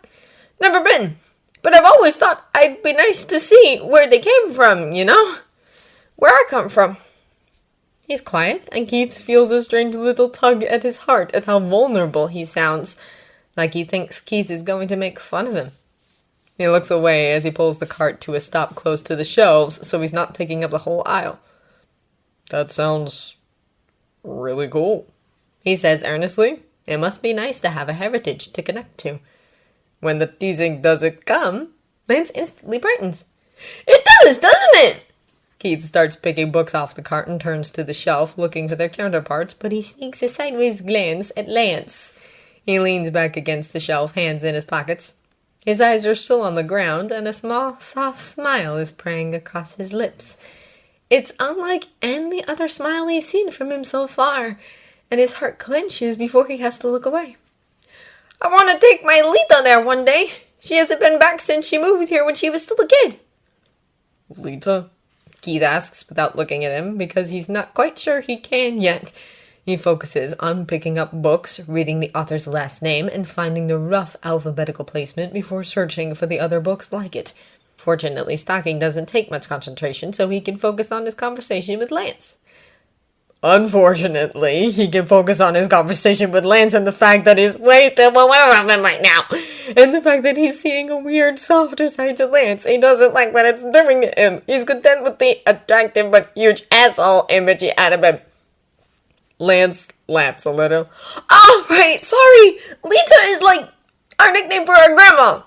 never been. But I've always thought I'd be nice to see where they came from, you know? Where I come from. He's quiet, and Keith feels a strange little tug at his heart at how vulnerable he sounds, like he thinks Keith is going to make fun of him. He looks away as he pulls the cart to a stop close to the shelves, so he's not taking up the whole aisle. That sounds really cool, he says earnestly. It must be nice to have a heritage to connect to. When the teasing doesn't come, Lance instantly brightens. It does, doesn't it? Keith starts picking books off the cart and turns to the shelf, looking for their counterparts, but he sneaks a sideways glance at Lance. He leans back against the shelf, hands in his pockets. His eyes are still on the ground, and a small, soft smile is praying across his lips. It's unlike any other smile he's seen from him so far, and his heart clenches before he has to look away. I want to take my Lita there one day. She hasn't been back since she moved here when she was still a kid. Lita? Keith asks without looking at him, because he's not quite sure he can yet. He focuses on picking up books, reading the author's last name, and finding the rough alphabetical placement before searching for the other books like it. Fortunately, stalking doesn't take much concentration, so he can focus on his conversation with Lance. Unfortunately, he can focus on his conversation with Lance and the fact that he's way too aware of him right now. And the fact that he's seeing a weird, softer side to Lance. He doesn't like what it's doing to him. He's content with the attractive but huge asshole image he had of him. Lance laughs a little. Oh, right, sorry. Lita is like our nickname for our grandma.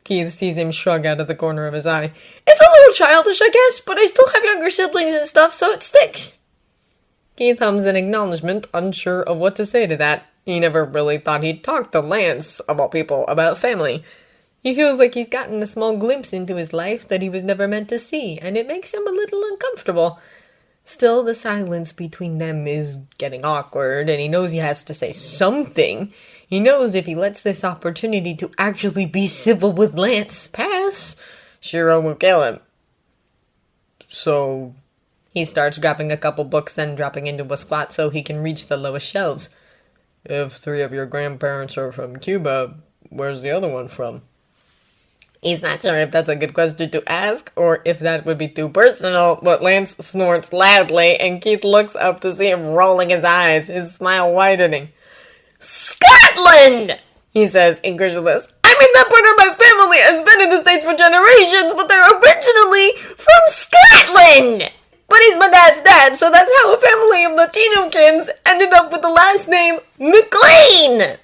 Keith sees him shrug out of the corner of his eye. It's a little childish, I guess, but I still have younger siblings and stuff, so it sticks. Keith hums in acknowledgement, unsure of what to say to that. He never really thought he'd talk to Lance, of all people, about family. He feels like he's gotten a small glimpse into his life that he was never meant to see, and it makes him a little uncomfortable. Still, the silence between them is getting awkward, and he knows he has to say something. He knows if he lets this opportunity to actually be civil with Lance pass, Shiro will kill him. So... He starts grabbing a couple books and dropping into a squat so he can reach the lowest shelves. If 3 of your grandparents are from Cuba, where's the other one from? He's not sure if that's a good question to ask, or if that would be too personal, but Lance snorts loudly, and Keith looks up to see him rolling his eyes, his smile widening. Scotland! He says, incredulous. I mean, that part of my family has been in the States for generations, but they're originally from Scotland! But he's my dad's dad, so that's how a family of Latino kids ended up with the last name McLean!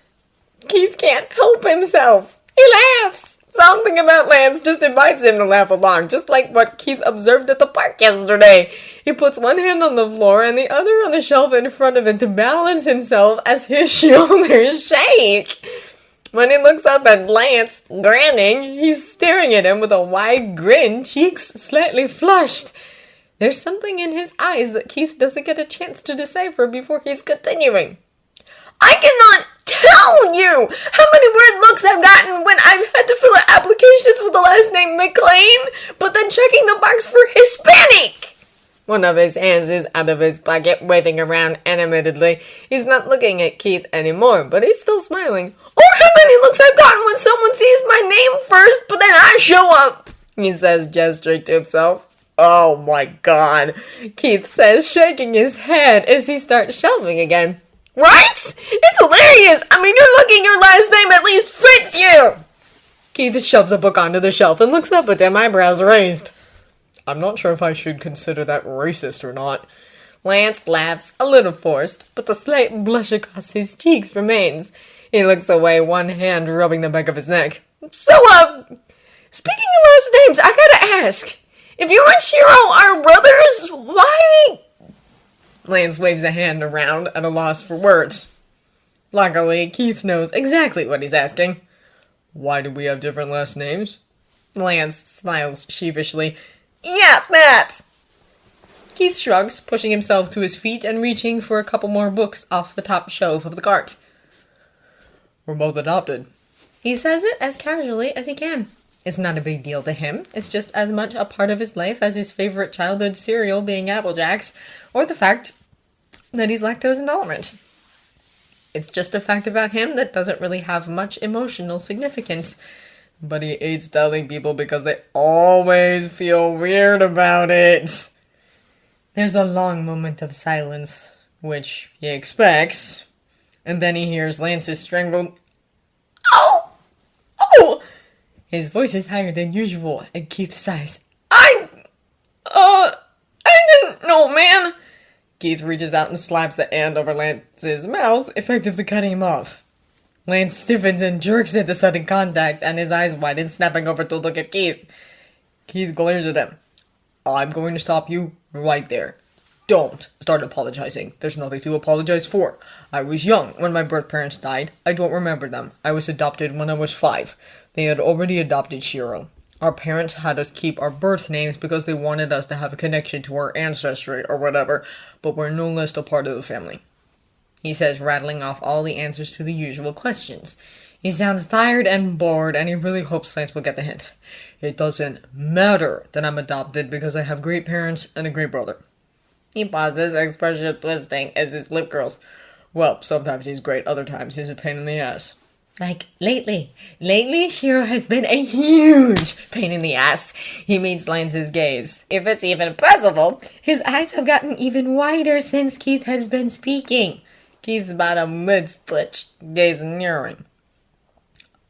Keith can't help himself. He laughs. Something about Lance just invites him to laugh along, just like what Keith observed at the park yesterday. He puts one hand on the floor and the other on the shelf in front of him to balance himself as his shoulders shake. When he looks up at Lance, grinning, he's staring at him with a wide grin, cheeks slightly flushed. There's something in his eyes that Keith doesn't get a chance to decipher before he's continuing. I cannot tell you how many weird looks I've gotten when I've had to fill out applications with the last name McLean, but then checking the box for Hispanic. One of his hands is out of his pocket, waving around animatedly. He's not looking at Keith anymore, but he's still smiling. Or how many looks I've gotten when someone sees my name first, but then I show up, he says, gesturing to himself. Oh my god, Keith says, shaking his head as he starts shelving again. Right? It's hilarious. I mean, you're lucky your last name at least fits you. Keith shoves a book onto the shelf and looks up with them eyebrows raised. I'm not sure if I should consider that racist or not. Lance laughs, a little forced, but the slight blush across his cheeks remains. He looks away, one hand rubbing the back of his neck. So, speaking of last names, I gotta ask. If you and Shiro are brothers, why? Lance waves a hand around at a loss for words. Luckily, Keith knows exactly what he's asking. Why do we have different last names? Lance smiles sheepishly. Yeah, that! Keith shrugs, pushing himself to his feet and reaching for a couple more books off the top shelf of the cart. We're both adopted. He says it as casually as he can. It's not a big deal to him. It's just as much a part of his life as his favorite childhood cereal being Apple Jacks, or the fact that he's lactose intolerant. It's just a fact about him that doesn't really have much emotional significance. But he hates telling people because they always feel weird about it. There's a long moment of silence, which he expects, and then he hears Lance's strangled, "Oh! Oh!" His voice is higher than usual, and Keith sighs. I didn't know, man." Keith reaches out and slaps the hand over Lance's mouth, effectively cutting him off. Lance stiffens and jerks at the sudden contact, and his eyes widen, snapping over to look at Keith. Keith glares at him. "I'm going to stop you right there. Don't start apologizing. There's nothing to apologize for. I was young when my birth parents died. I don't remember them. I was adopted when I was 5. They had already adopted Shiro. Our parents had us keep our birth names because they wanted us to have a connection to our ancestry or whatever, but we're no less a part of the family," he says, rattling off all the answers to the usual questions. He sounds tired and bored, and he really hopes Lance will get the hint. "It doesn't matter that I'm adopted because I have great parents and a great brother." He pauses, expression twisting as his lip curls. "Well, sometimes he's great, other times he's a pain in the ass." Like, lately, Shiro has been a huge pain in the ass. He meets Lance's gaze. If it's even possible, his eyes have gotten even wider since Keith has been speaking. Keith's bottom lid twitch, gaze narrowing.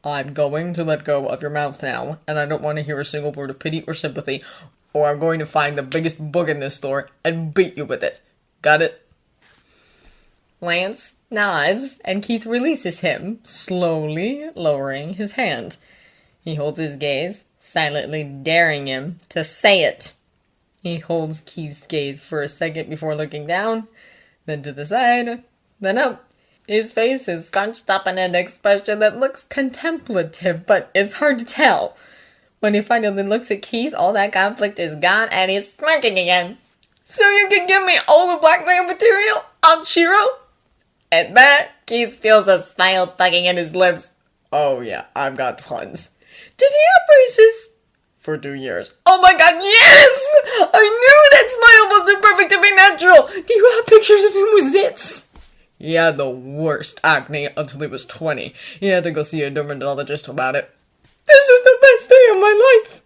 "I'm going to let go of your mouth now, and I don't want to hear a single word of pity or sympathy, or I'm going to find the biggest book in this store and beat you with it. Got it?" Lance nods, and Keith releases him, slowly lowering his hand. He holds his gaze, silently daring him to say it. He holds Keith's gaze for a second before looking down, then to the side, then up. His face is scrunched up in an expression that looks contemplative, but it's hard to tell. When he finally looks at Keith, all that conflict is gone, and he's smirking again. "So you can give me all the blackmail material on Shiro?" At that, Keith feels a smile tugging at his lips. "Oh yeah, I've got tons." "Did he have braces?" "For 2 years. "Oh my god, yes! I knew that smile wasn't perfect to be natural! Do you have pictures of him with zits?" "He had the worst acne until he was 20. He had to go see a dermatologist about it." "This is the best day of my life!"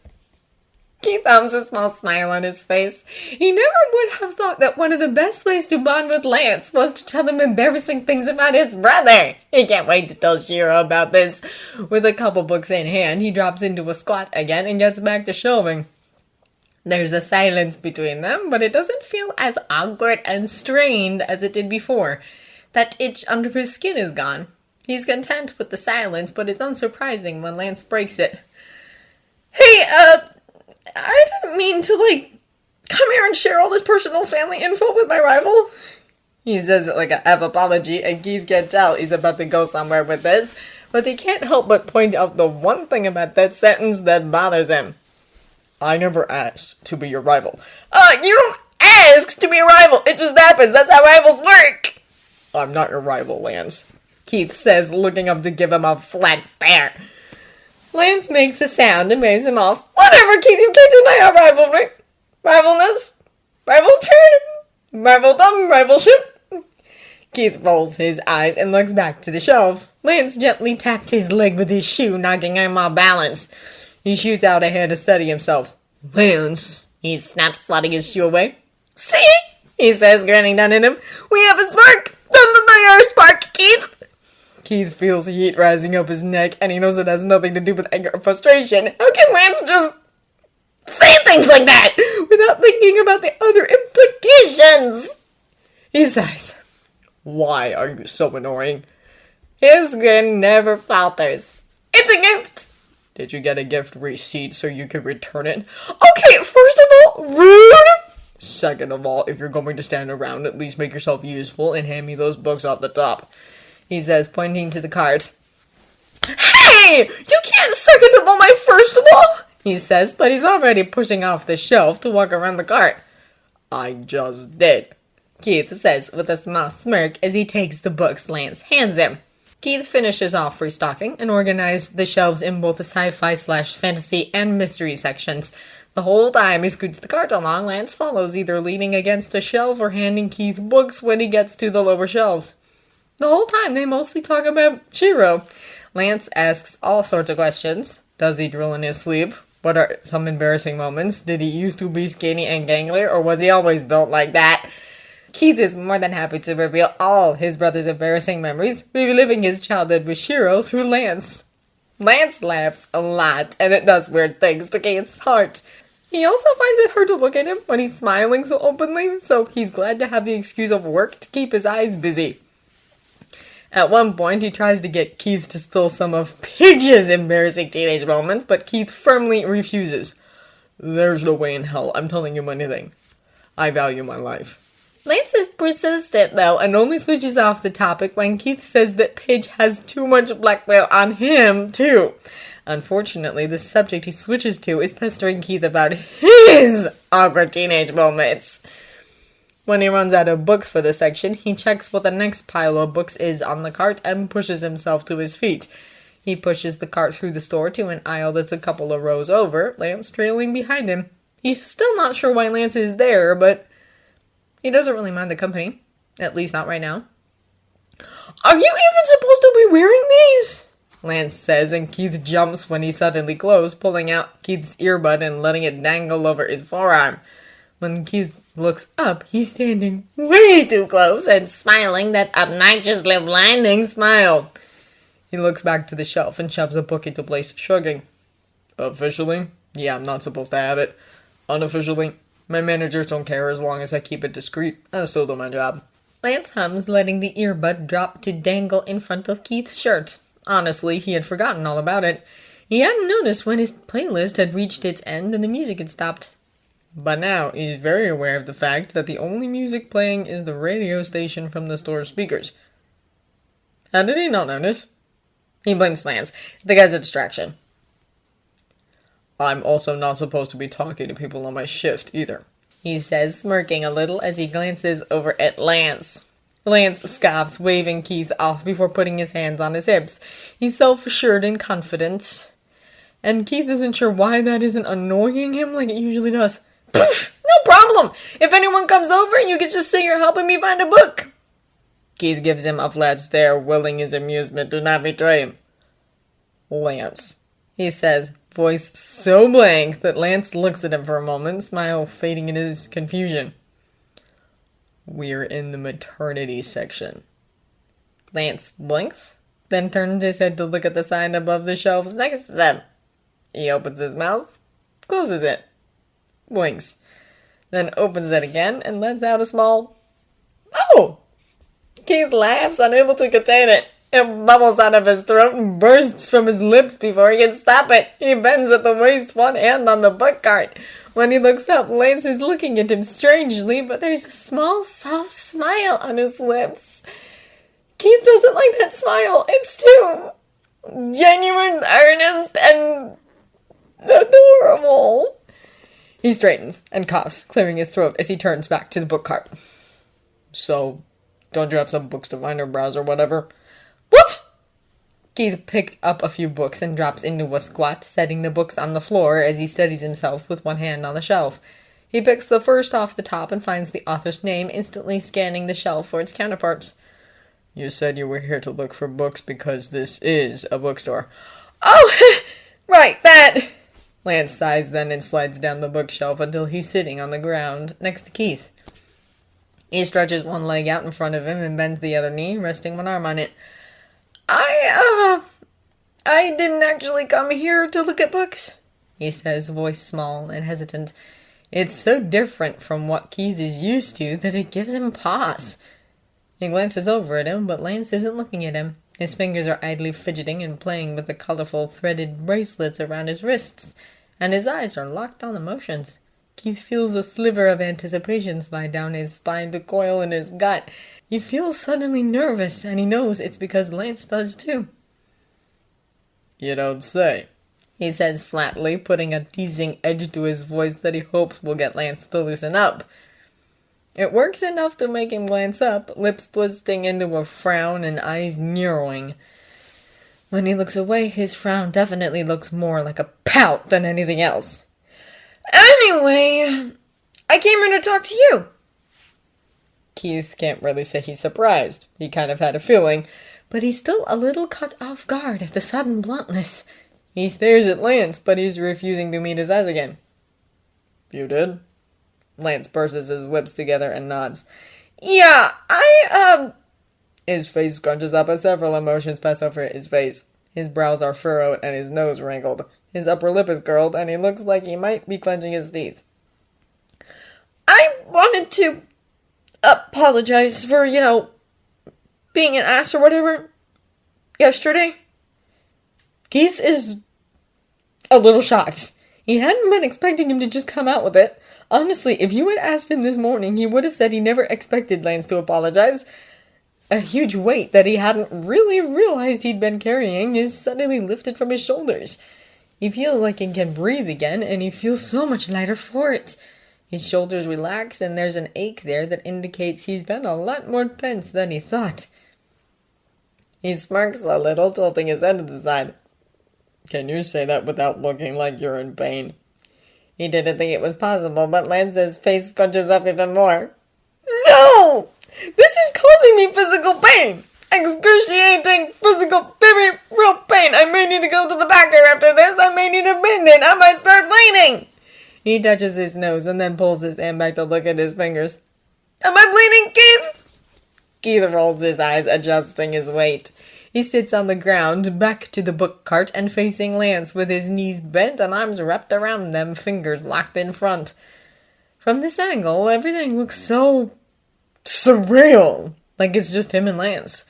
Keith hums a small smile on his face. He never would have thought that one of the best ways to bond with Lance was to tell him embarrassing things about his brother. He can't wait to tell Shiro about this. With a couple books in hand, he drops into a squat again and gets back to shelving. There's a silence between them, but it doesn't feel as awkward and strained as it did before. That itch under his skin is gone. He's content with the silence, but it's unsurprising when Lance breaks it. "Hey, I didn't mean to, come here and share all this personal family info with my rival." He says it like a half apology, and Keith can tell he's about to go somewhere with this, but he can't help but point out the one thing about that sentence that bothers him. "I never asked to be your rival." You don't ask to be a rival, it just happens, that's how rivals work." "I'm not your rival, Lance," Keith says, looking up to give him a flat stare. Lance makes a sound and waves him off. "Whatever, Keith, you can't deny our rivalry. Rivalness, rival turn, rivaldom, rivalship." Keith rolls his eyes and looks back to the shelf. Lance gently taps his leg with his shoe, knocking him off balance. He shoots out a hand to steady himself. "Lance," he snaps, swatting his shoe away. "See?" he says, grinning down at him. "We have a spark. Don't deny our spark, Keith." Keith feels heat rising up his neck, and he knows it has nothing to do with anger or frustration. How can Lance just say things like that without thinking about the other implications? He sighs. "Why are you so annoying?" His grin never falters. "It's a gift." "Did you get a gift receipt so you could return it?" "Okay, first of all, rude." "Second of all, if you're going to stand around, at least make yourself useful and hand me those books off the top," he says, pointing to the cart. "Hey! You can't second of all my first of all," he says, but he's already pushing off the shelf to walk around the cart. I just did, Keith says with a small smirk as he takes the books Lance hands him. Keith finishes off restocking and organized the shelves in both the sci-fi/fantasy and mystery sections. The whole time he scoots the cart along, Lance follows, either leaning against a shelf or handing Keith books when he gets to the lower shelves. The whole time they mostly talk about Shiro. Lance asks all sorts of questions. Does he drill in his sleep? What are some embarrassing moments? Did he used to be skinny and gangly, or was he always built like that? Keith is more than happy to reveal all his brother's embarrassing memories, reliving his childhood with Shiro through Lance. Lance laughs a lot, and it does weird things to Keith's heart. He also finds it hard to look at him when he's smiling so openly, so he's glad to have the excuse of work to keep his eyes busy. At one point, he tries to get Keith to spill some of Pidge's embarrassing teenage moments, but Keith firmly refuses. There's no way in hell I'm telling you anything. I value my life. Lance is persistent, though, and only switches off the topic when Keith says that Pidge has too much blackmail on him, too. Unfortunately, the subject he switches to is pestering Keith about his awkward teenage moments. When he runs out of books for the section, he checks what the next pile of books is on the cart and pushes himself to his feet. He pushes the cart through the store to an aisle that's a couple of rows over, Lance trailing behind him. He's still not sure why Lance is there, but he doesn't really mind the company. At least not right now. Are you even supposed to be wearing these? Lance says, and Keith jumps when he suddenly glows, pulling out Keith's earbud and letting it dangle over his forearm. When Keith looks up, he's standing way too close and smiling that obnoxiously blinding smile. He looks back to the shelf and shoves a book into place, shrugging. Officially? Yeah, I'm not supposed to have it. Unofficially? My managers don't care as long as I keep it discreet. I still do my job. Lance hums, letting the earbud drop to dangle in front of Keith's shirt. Honestly, he had forgotten all about it. He hadn't noticed when his playlist had reached its end and the music had stopped. But now, he's very aware of the fact that the only music playing is the radio station from the store's speakers. How did he not notice? He blames Lance. The guy's a distraction. I'm also not supposed to be talking to people on my shift, either, he says, smirking a little as he glances over at Lance. Lance scoffs, waving Keith off before putting his hands on his hips. He's self-assured and confident, and Keith isn't sure why that isn't annoying him like it usually does. Poof! No problem! If anyone comes over, you can just say you're helping me find a book. Keith gives him a flat stare, willing his amusement to not betray him. Lance, he says, voice so blank that Lance looks at him for a moment, smile fading in his confusion. We're in the maternity section. Lance blinks, then turns his head to look at the sign above the shelves next to them. He opens his mouth, closes it, blinks, then opens it again and lets out a small, "Oh!" Keith laughs, unable to contain it. It bubbles out of his throat and bursts from his lips before he can stop it. He bends at the waist, one hand on the book cart. When he looks up, Lance is looking at him strangely, but there's a small, soft smile on his lips. Keith doesn't like that smile. It's too genuine, earnest, and adorable. He straightens and coughs, clearing his throat as he turns back to the book cart. So, don't you have some books to find or browse or whatever? What? Keith picked up a few books and drops into a squat, setting the books on the floor as he steadies himself with one hand on the shelf. He picks the first off the top and finds the author's name, instantly scanning the shelf for its counterparts. You said you were here to look for books because this is a bookstore. Oh, right, that! Lance sighs then and slides down the bookshelf until he's sitting on the ground next to Keith. He stretches one leg out in front of him and bends the other knee, resting one arm on it. I didn't actually come here to look at books, he says, voice small and hesitant. It's so different from what Keith is used to that it gives him pause. He glances over at him, but Lance isn't looking at him. His fingers are idly fidgeting and playing with the colorful threaded bracelets around his wrists, and his eyes are locked on emotions. Keith feels a sliver of anticipation slide down his spine to coil in his gut. He feels suddenly nervous, and he knows it's because Lance does too. You don't say, he says flatly, putting a teasing edge to his voice that he hopes will get Lance to loosen up. It works enough to make him glance up, lips twisting into a frown and eyes narrowing. When he looks away, his frown definitely looks more like a pout than anything else. Anyway, I came here to talk to you. Keith can't really say he's surprised. He kind of had a feeling, but he's still a little caught off guard at the sudden bluntness. He stares at Lance, but he's refusing to meet his eyes again. You did? Lance purses his lips together and nods. Yeah, His face scrunches up as several emotions pass over his face. His brows are furrowed and his nose wrinkled. His upper lip is curled and he looks like he might be clenching his teeth. I wanted to apologize for, being an ass or whatever yesterday. Keith is a little shocked. He hadn't been expecting him to just come out with it. Honestly, if you had asked him this morning, he would have said he never expected Lance to apologize. A huge weight that he hadn't really realized he'd been carrying is suddenly lifted from his shoulders. He feels like he can breathe again, and he feels so much lighter for it. His shoulders relax, and there's an ache there that indicates he's been a lot more tense than he thought. He smirks a little, tilting his head to the side. Can you say that without looking like you're in pain? He didn't think it was possible, but Lance's face scrunches up even more. No! This is causing me physical pain! Excruciating physical, very real pain! I may need to go to the doctor after this! I may need a band-aid! I might start bleeding! He touches his nose and then pulls his hand back to look at his fingers. Am I bleeding, Keith? Keith rolls his eyes, adjusting his weight. He sits on the ground, back to the book cart and facing Lance with his knees bent and arms wrapped around them, fingers locked in front. From this angle, everything looks so surreal, like it's just him and Lance,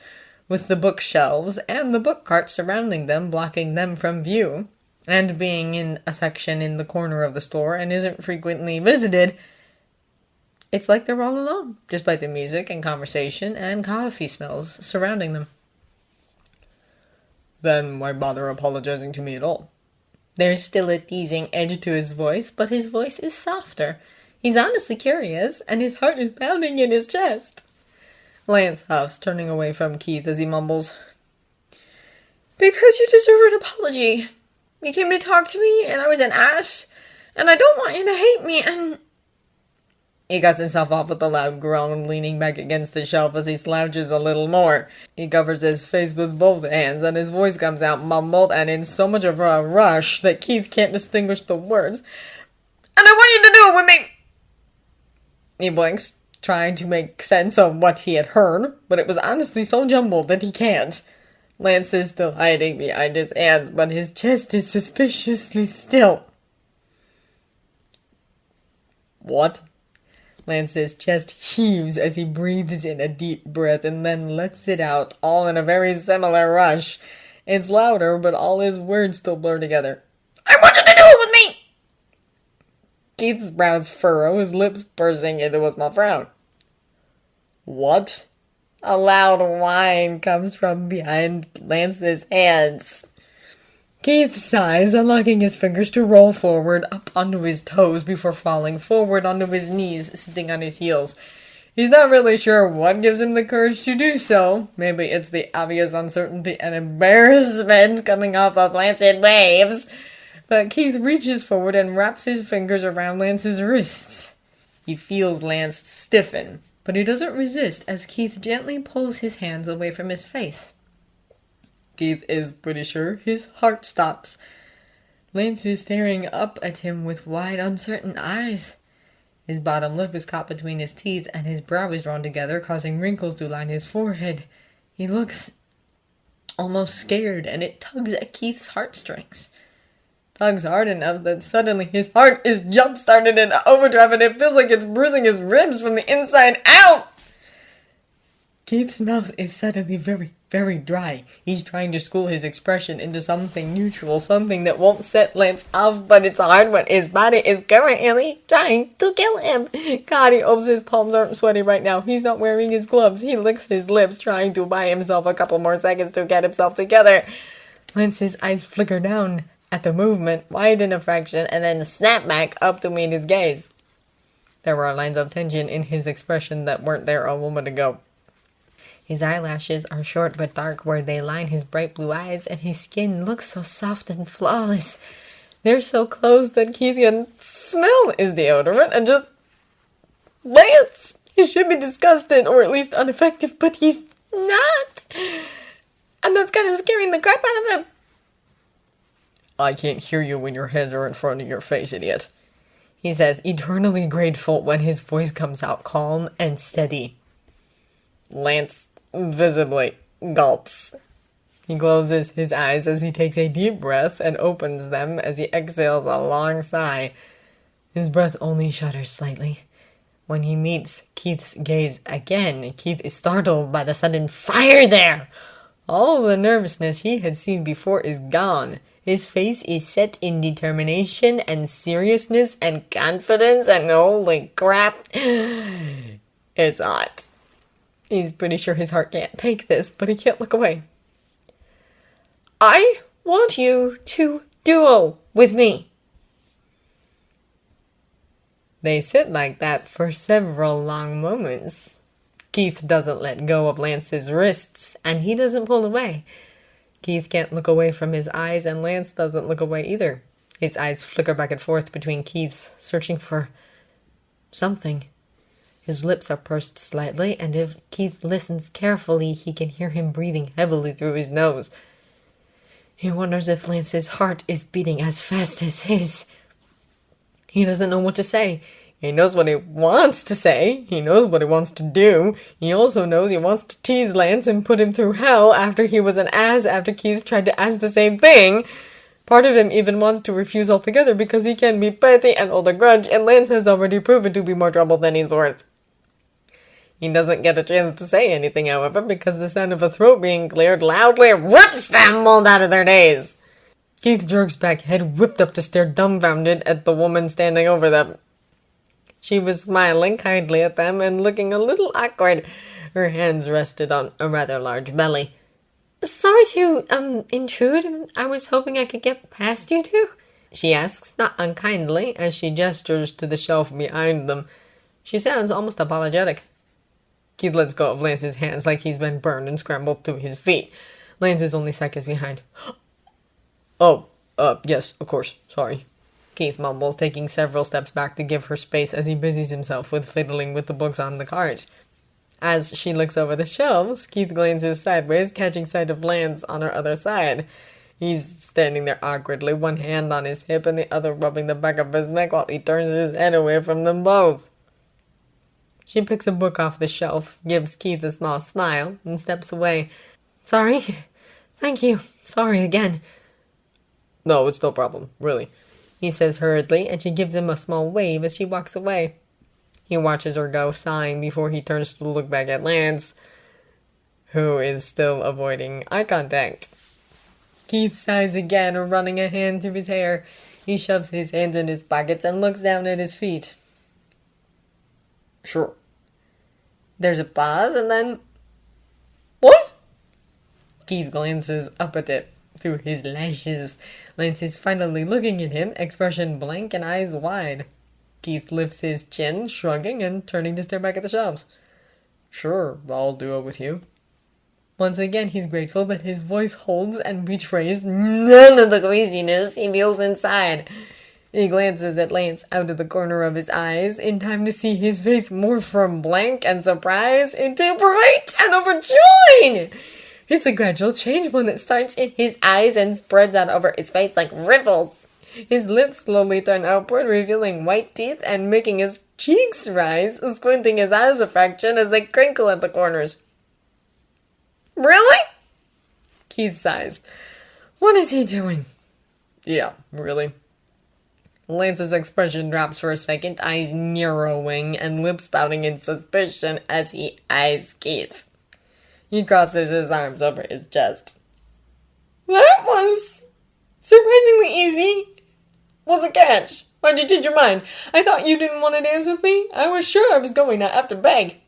with the bookshelves and the book cart surrounding them, blocking them from view, and being in a section in the corner of the store and isn't frequently visited. It's like they're all alone, despite the music and conversation and coffee smells surrounding them. Then why bother apologizing to me at all? There's still a teasing edge to his voice, but his voice is softer. He's honestly curious, and his heart is pounding in his chest. Lance huffs, turning away from Keith as he mumbles, Because you deserve an apology. You came to talk to me, and I was an ass, and I don't want you to hate me, and... He cuts himself off with a loud groan, leaning back against the shelf as he slouches a little more. He covers his face with both hands, and his voice comes out mumbled and in so much of a rush that Keith can't distinguish the words. And I want you to do it with me! He blinks, trying to make sense of what he had heard, but it was honestly so jumbled that he can't. Lance is still hiding behind his hands, but his chest is suspiciously still. What? Lance's chest heaves as he breathes in a deep breath and then lets it out, all in a very similar rush. It's louder, but all his words still blur together. I want you to do it with me! Keith's brows furrow, his lips bursting into a small frown. What? A loud whine comes from behind Lance's hands. Keith sighs, unlocking his fingers to roll forward up onto his toes before falling forward onto his knees, sitting on his heels. He's not really sure what gives him the courage to do so. Maybe it's the obvious uncertainty and embarrassment coming off of Lance's waves. But Keith reaches forward and wraps his fingers around Lance's wrists. He feels Lance stiffen, but he doesn't resist as Keith gently pulls his hands away from his face. Keith is pretty sure his heart stops. Lance is staring up at him with wide, uncertain eyes. His bottom lip is caught between his teeth, and his brow is drawn together, causing wrinkles to line his forehead. He looks almost scared, and it tugs at Keith's heartstrings. Tugs hard enough that suddenly his heart is jump-started in overdrive, and it feels like it's bruising his ribs from the inside out. Keith's mouth is suddenly very, very dry. He's trying to school his expression into something neutral, something that won't set Lance off, but it's hard when his body is currently trying to kill him. God, he hopes his palms aren't sweaty right now. He's not wearing his gloves. He licks his lips, trying to buy himself a couple more seconds to get himself together. Lance's eyes flicker down at the movement, widen a fraction, and then snap back up to meet his gaze. There were lines of tension in his expression that weren't there a moment ago. His eyelashes are short but dark where they line his bright blue eyes, and his skin looks so soft and flawless. They're so close that Keith can smell his deodorant and just... Lance! He should be disgusted or at least unaffected, but he's not. And that's kind of scaring the crap out of him. I can't hear you when your hands are in front of your face, idiot. He says, eternally grateful when his voice comes out calm and steady. Lance visibly gulps. He closes his eyes as he takes a deep breath and opens them as he exhales a long sigh. His breath only shudders slightly. When he meets Keith's gaze again, Keith is startled by the sudden fire there. All the nervousness he had seen before is gone. His face is set in determination and seriousness and confidence, and holy crap, it's hot. He's pretty sure his heart can't take this, but he can't look away. I want you to duo with me. They sit like that for several long moments. Keith doesn't let go of Lance's wrists, and he doesn't pull away. Keith can't look away from his eyes, and Lance doesn't look away either. His eyes flicker back and forth between Keith's, searching for something. His lips are pursed slightly, and if Keith listens carefully, he can hear him breathing heavily through his nose. He wonders if Lance's heart is beating as fast as his. He doesn't know what to say. He knows what he wants to say. He knows what he wants to do. He also knows he wants to tease Lance and put him through hell after he was an ass after Keith tried to ask the same thing. Part of him even wants to refuse altogether because he can be petty and hold a grudge, and Lance has already proven to be more trouble than he's worth. He doesn't get a chance to say anything, however, because the sound of a throat being cleared loudly rips them mold out of their daze. Keith jerks back, head whipped up to stare dumbfounded at the woman standing over them. She was smiling kindly at them and looking a little awkward. Her hands rested on a rather large belly. Sorry to, intrude. I was hoping I could get past you two, she asks, not unkindly, as she gestures to the shelf behind them. She sounds almost apologetic. Keith lets go of Lance's hands like he's been burned and scrambled to his feet. Lance is only seconds behind. Yes, of course, sorry. Keith mumbles, taking several steps back to give her space as he busies himself with fiddling with the books on the cart. As she looks over the shelves, Keith glances sideways, catching sight of Lance on her other side. He's standing there awkwardly, one hand on his hip and the other rubbing the back of his neck while he turns his head away from them both. She picks a book off the shelf, gives Keith a small smile, and steps away. Sorry. Thank you. Sorry again. No, it's no problem, really, he says hurriedly, and she gives him a small wave as she walks away. He watches her go, sighing, before he turns to look back at Lance, who is still avoiding eye contact. Keith sighs again, running a hand through his hair. He shoves his hands in his pockets and looks down at his feet. Sure. There's a pause, and then... What? Keith glances up at it through his lashes. Lance is finally looking at him, expression blank and eyes wide. Keith lifts his chin, shrugging and turning to stare back at the shelves. Sure, I'll do it with you. Once again, he's grateful that his voice holds and betrays none of the queasiness he feels inside. He glances at Lance out of the corner of his eyes, in time to see his face morph from blank and surprise into bright and overjoyed. It's a gradual change, one that starts in his eyes and spreads out over his face like ripples. His lips slowly turn upward, revealing white teeth and making his cheeks rise, squinting his eyes a fraction as they crinkle at the corners. Really? Keith sighs. What is he doing? Yeah, really. Lance's expression drops for a second, eyes narrowing and lips pouting in suspicion as he eyes Keith. He crosses his arms over his chest. That was surprisingly easy. What's the catch? Why'd you change your mind? I thought you didn't want to dance with me. I was sure I was going to have to beg.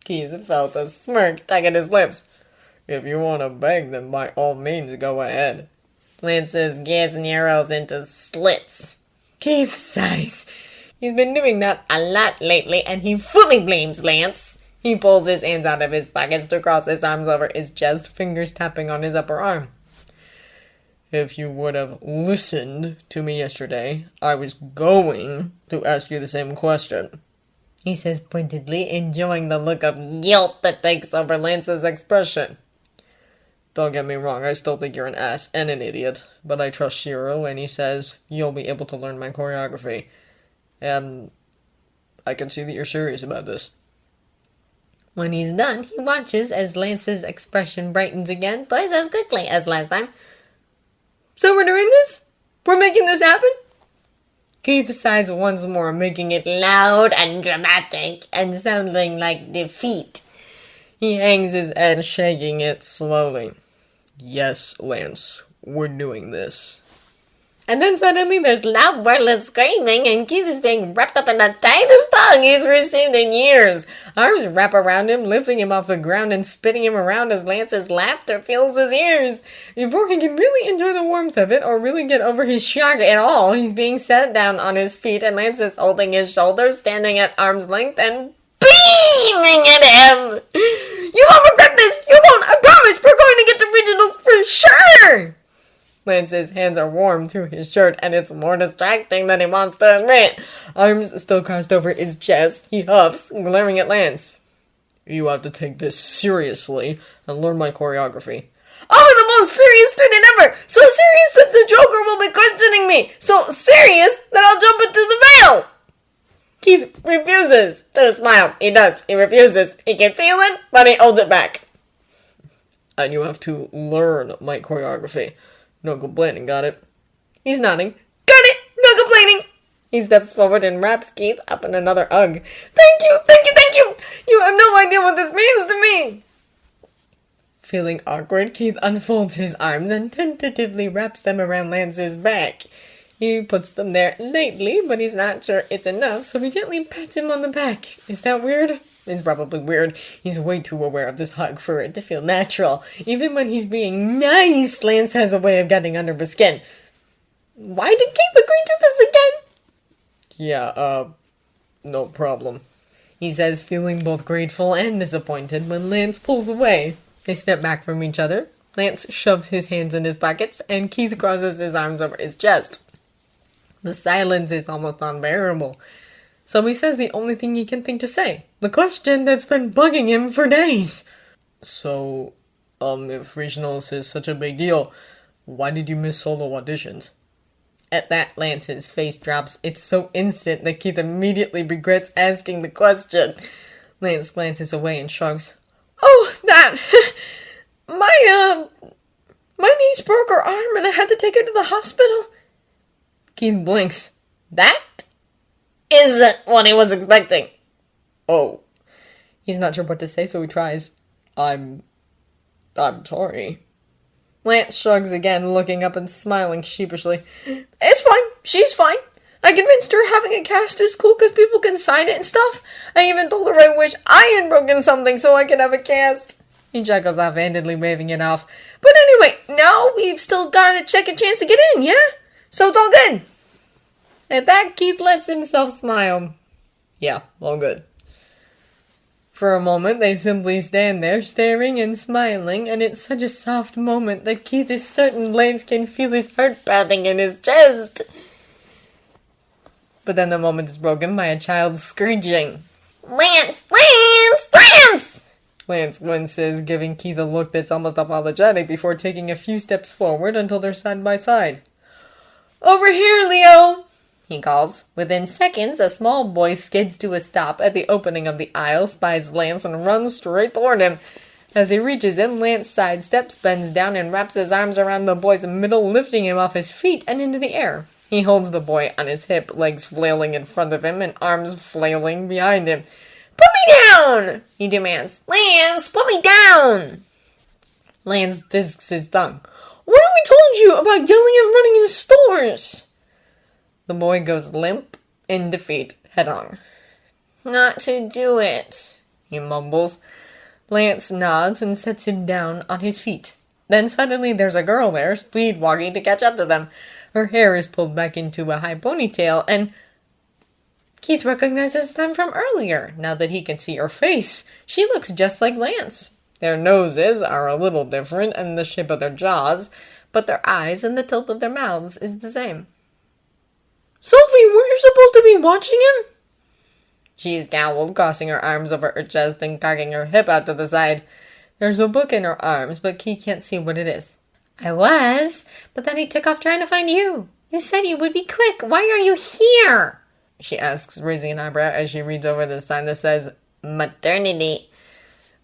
Keith felt a smirk tug at his lips. If you want to beg, then by all means go ahead. Lance's gaze narrows into slits. Keith sighs. He's been doing that a lot lately, and he fully blames Lance. He pulls his hands out of his pockets to cross his arms over his chest, fingers tapping on his upper arm. If you would have listened to me yesterday, I was going to ask you the same question, he says pointedly, enjoying the look of guilt that takes over Lance's expression. Don't get me wrong, I still think you're an ass and an idiot, but I trust Shiro, and he says you'll be able to learn my choreography. And I can see that you're serious about this. When he's done, he watches as Lance's expression brightens again, twice as quickly as last time. So we're doing this? We're making this happen? Keith sighs once more, making it loud and dramatic and sounding like defeat. He hangs his head, shaking it slowly. Yes, Lance, we're doing this. And then suddenly there's loud, wordless screaming, and Keith is being wrapped up in the tightest hug he's received in years. Arms wrap around him, lifting him off the ground and spinning him around as Lance's laughter fills his ears. Before he can really enjoy the warmth of it or really get over his shock at all, he's being set down on his feet, and Lance is holding his shoulders, standing at arm's length and beaming at him. You won't regret this! You won't! I promise! We're going to get to regionals for sure! Lance's hands are warm through his shirt, and it's more distracting than he wants to admit. Arms still crossed over his chest, he huffs, glaring at Lance. You have to take this seriously and learn my choreography. I'm the most serious student ever! So serious that the Joker will be questioning me! So serious that I'll jump into the veil! Keith refuses to smile. He does. He refuses. He can feel it, but he holds it back. And you have to learn my choreography. No complaining, got it? He's nodding. Got it! No complaining! He steps forward and wraps Keith up in another hug. Thank you! Thank you! Thank you! You have no idea what this means to me! Feeling awkward, Keith unfolds his arms and tentatively wraps them around Lance's back. He puts them there lightly, but he's not sure it's enough, so he gently pats him on the back. Is that weird? It's probably weird. He's way too aware of this hug for it to feel natural. Even when he's being nice, Lance has a way of getting under his skin. Why did Keith agree to this again? Yeah, no problem. He says, feeling both grateful and disappointed when Lance pulls away. They step back from each other. Lance shoves his hands in his pockets, and Keith crosses his arms over his chest. The silence is almost unbearable. So he says the only thing he can think to say. The question that's been bugging him for days. So, if regionals is such a big deal, why did you miss solo auditions? At that, Lance's face drops. It's so instant that Keith immediately regrets asking the question. Lance glances away and shrugs. Oh, that! My niece broke her arm and I had to take her to the hospital. Keith blinks. That isn't what he was expecting. Oh. He's not sure what to say, so he tries. I'm sorry. Lance shrugs again, looking up and smiling sheepishly. It's fine. She's fine. I convinced her having a cast is cool because people can sign it and stuff. I even told her I wish I had broken something so I could have a cast. He chuckles offhandedly, waving it off. But anyway, now we've still got a second chance to get in, yeah? So it's all good. At that, Keith lets himself smile. Yeah, all good. For a moment, they simply stand there, staring and smiling, and it's such a soft moment that Keith is certain Lance can feel his heart pounding in his chest. But then the moment is broken by a child screeching. Lance! Lance! Lance! Lance winces, giving Keith a look that's almost apologetic before taking a few steps forward until they're side by side. Over here, Leo! He calls. Within seconds, a small boy skids to a stop at the opening of the aisle, spies Lance, and runs straight toward him. As he reaches him, Lance sidesteps, bends down, and wraps his arms around the boy's middle, lifting him off his feet and into the air. He holds the boy on his hip, legs flailing in front of him and arms flailing behind him. Put me down! He demands. Lance, put me down! Lance disks his tongue. What have we told you about yelling and running in the stores? The boy goes limp in defeat, head-on. Not to do it, he mumbles. Lance nods and sets him down on his feet. Then suddenly there's a girl there, speed-walking to catch up to them. Her hair is pulled back into a high ponytail, and Keith recognizes them from earlier. Now that he can see her face, she looks just like Lance. Their noses are a little different and the shape of their jaws, but their eyes and the tilt of their mouths is the same. Sophie, weren't you supposed to be watching him? She scowled, crossing her arms over her chest and cocking her hip out to the side. There's a book in her arms, but Keith can't see what it is. I was, but then he took off trying to find you. You said you would be quick. Why are you here? She asks, raising an eyebrow as she reads over the sign that says, maternity.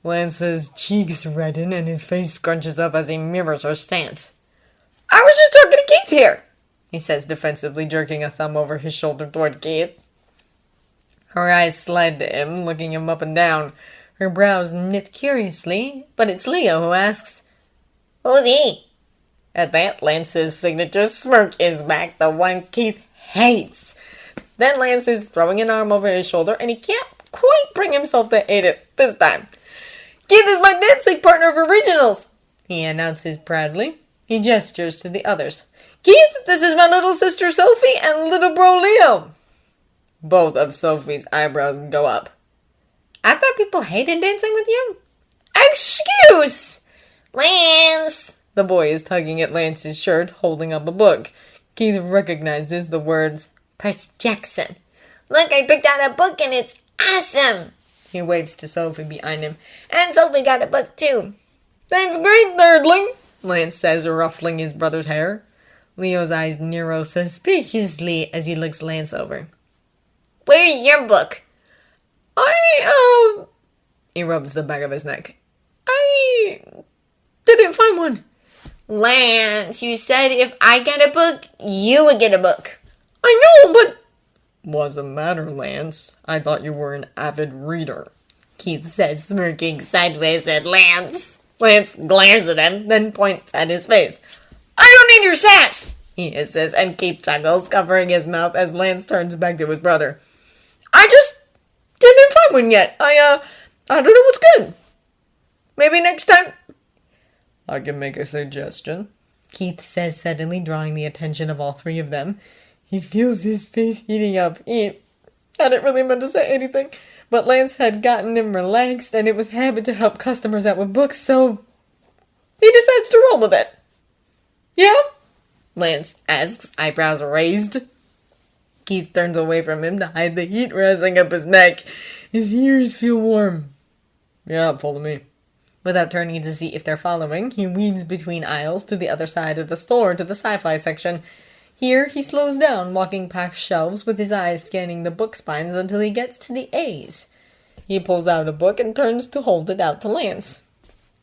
Lance's cheeks redden and his face scrunches up as he mirrors her stance. I was just talking to Keith here, he says defensively, jerking a thumb over his shoulder toward Keith. Her eyes slide to him, looking him up and down. Her brows knit curiously, but it's Leo who asks, Who's he? At that, Lance's signature smirk is back, the one Keith hates. Then Lance is throwing an arm over his shoulder, and he can't quite bring himself to hate it this time. Keith is my dancing partner of originals, he announces proudly. He gestures to the others. Keith, this is my little sister Sophie and little bro Leo. Both of Sophie's eyebrows go up. I thought people hated dancing with you. Excuse! Lance! The boy is tugging at Lance's shirt, holding up a book. Keith recognizes the words, Percy Jackson. Look, I picked out a book and it's awesome! He waves to Sophie behind him. And Sophie got a book too. That's great, nerdling, Lance says, ruffling his brother's hair. Leo's eyes narrow suspiciously as he looks Lance over. Where's your book? He rubs the back of his neck. I didn't find one. Lance, you said if I get a book, you would get a book. I know, but... What's the matter, Lance? I thought you were an avid reader. Keith says, smirking sideways at Lance. Lance glares at him, then points at his face. I don't need your sass, he hisses, and Keith chuckles, covering his mouth as Lance turns back to his brother. I just didn't find one yet. I don't know what's good. Maybe next time. I can make a suggestion, Keith says, suddenly drawing the attention of all three of them. He feels his face heating up. He hadn't really meant to say anything, but Lance had gotten him relaxed, and it was habit to help customers out with books, so he decides to roll with it. Yeah? Lance asks, eyebrows raised. Keith turns away from him to hide the heat rising up his neck. His ears feel warm. Yeah, follow me. Without turning to see if they're following, he weaves between aisles to the other side of the store to the sci-fi section. Here, he slows down, walking past shelves with his eyes scanning the book spines until he gets to the A's. He pulls out a book and turns to hold it out to Lance.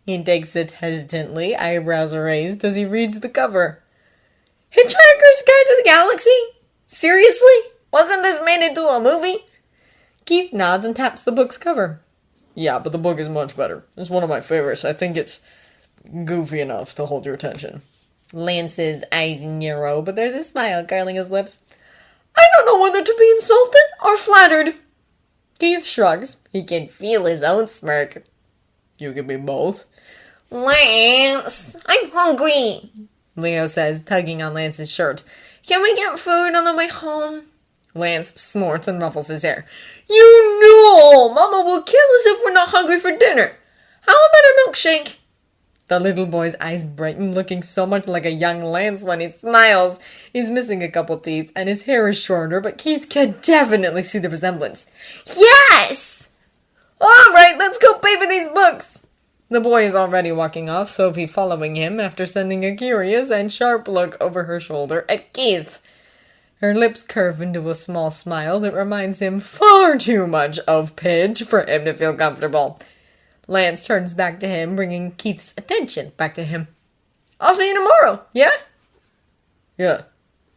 He takes it hesitantly, eyebrows raised, as he reads the cover. Hitchhiker's Guide to the Galaxy? Seriously? Wasn't this made into a movie? Keith nods and taps the book's cover. Yeah, but the book is much better. It's one of my favorites. I think it's goofy enough to hold your attention. Lance's eyes narrow, but there's a smile curling his lips. I don't know whether to be insulted or flattered. Keith shrugs. He can feel his own smirk. You can be both. Lance, I'm hungry, Leo says, tugging on Lance's shirt. Can we get food on the way home? Lance snorts and ruffles his hair. You know, Mama will kill us if we're not hungry for dinner. How about a milkshake? The little boy's eyes brighten, looking so much like a young Lance when he smiles. He's missing a couple teeth, and his hair is shorter, but Keith can definitely see the resemblance. Yes! All right, let's go pay for these books. The boy is already walking off, Sophie following him after sending a curious and sharp look over her shoulder at Keith. Her lips curve into a small smile that reminds him far too much of Pidge for him to feel comfortable. Lance turns back to him, bringing Keith's attention back to him. I'll see you tomorrow, yeah? Yeah,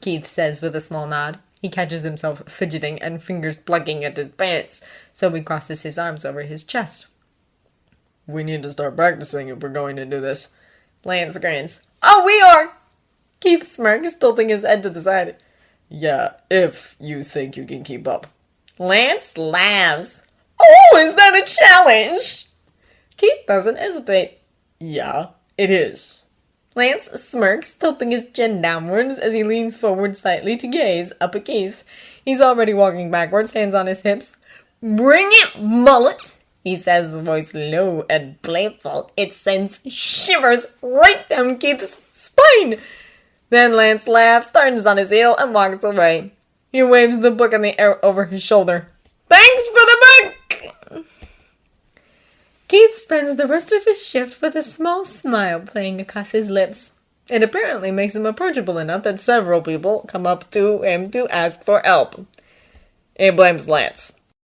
Keith says with a small nod. He catches himself fidgeting and fingers plucking at his pants, so he crosses his arms over his chest. We need to start practicing if we're going to do this. Lance grins. Oh, we are! Keith smirks, tilting his head to the side. Yeah, if you think you can keep up. Lance laughs. Oh, is that a challenge? Keith doesn't hesitate. Yeah, it is. Lance smirks, tilting his chin downwards as he leans forward slightly to gaze up at Keith. He's already walking backwards, hands on his hips. "Bring it, mullet," he says, his voice low and playful. It sends shivers right down Keith's spine. Then Lance laughs, turns on his heel, and walks away. He waves the book in the air over his shoulder. "Thanks for the book!" Keith spends the rest of his shift with a small smile playing across his lips. It apparently makes him approachable enough that several people come up to him to ask for help. He blames Lance.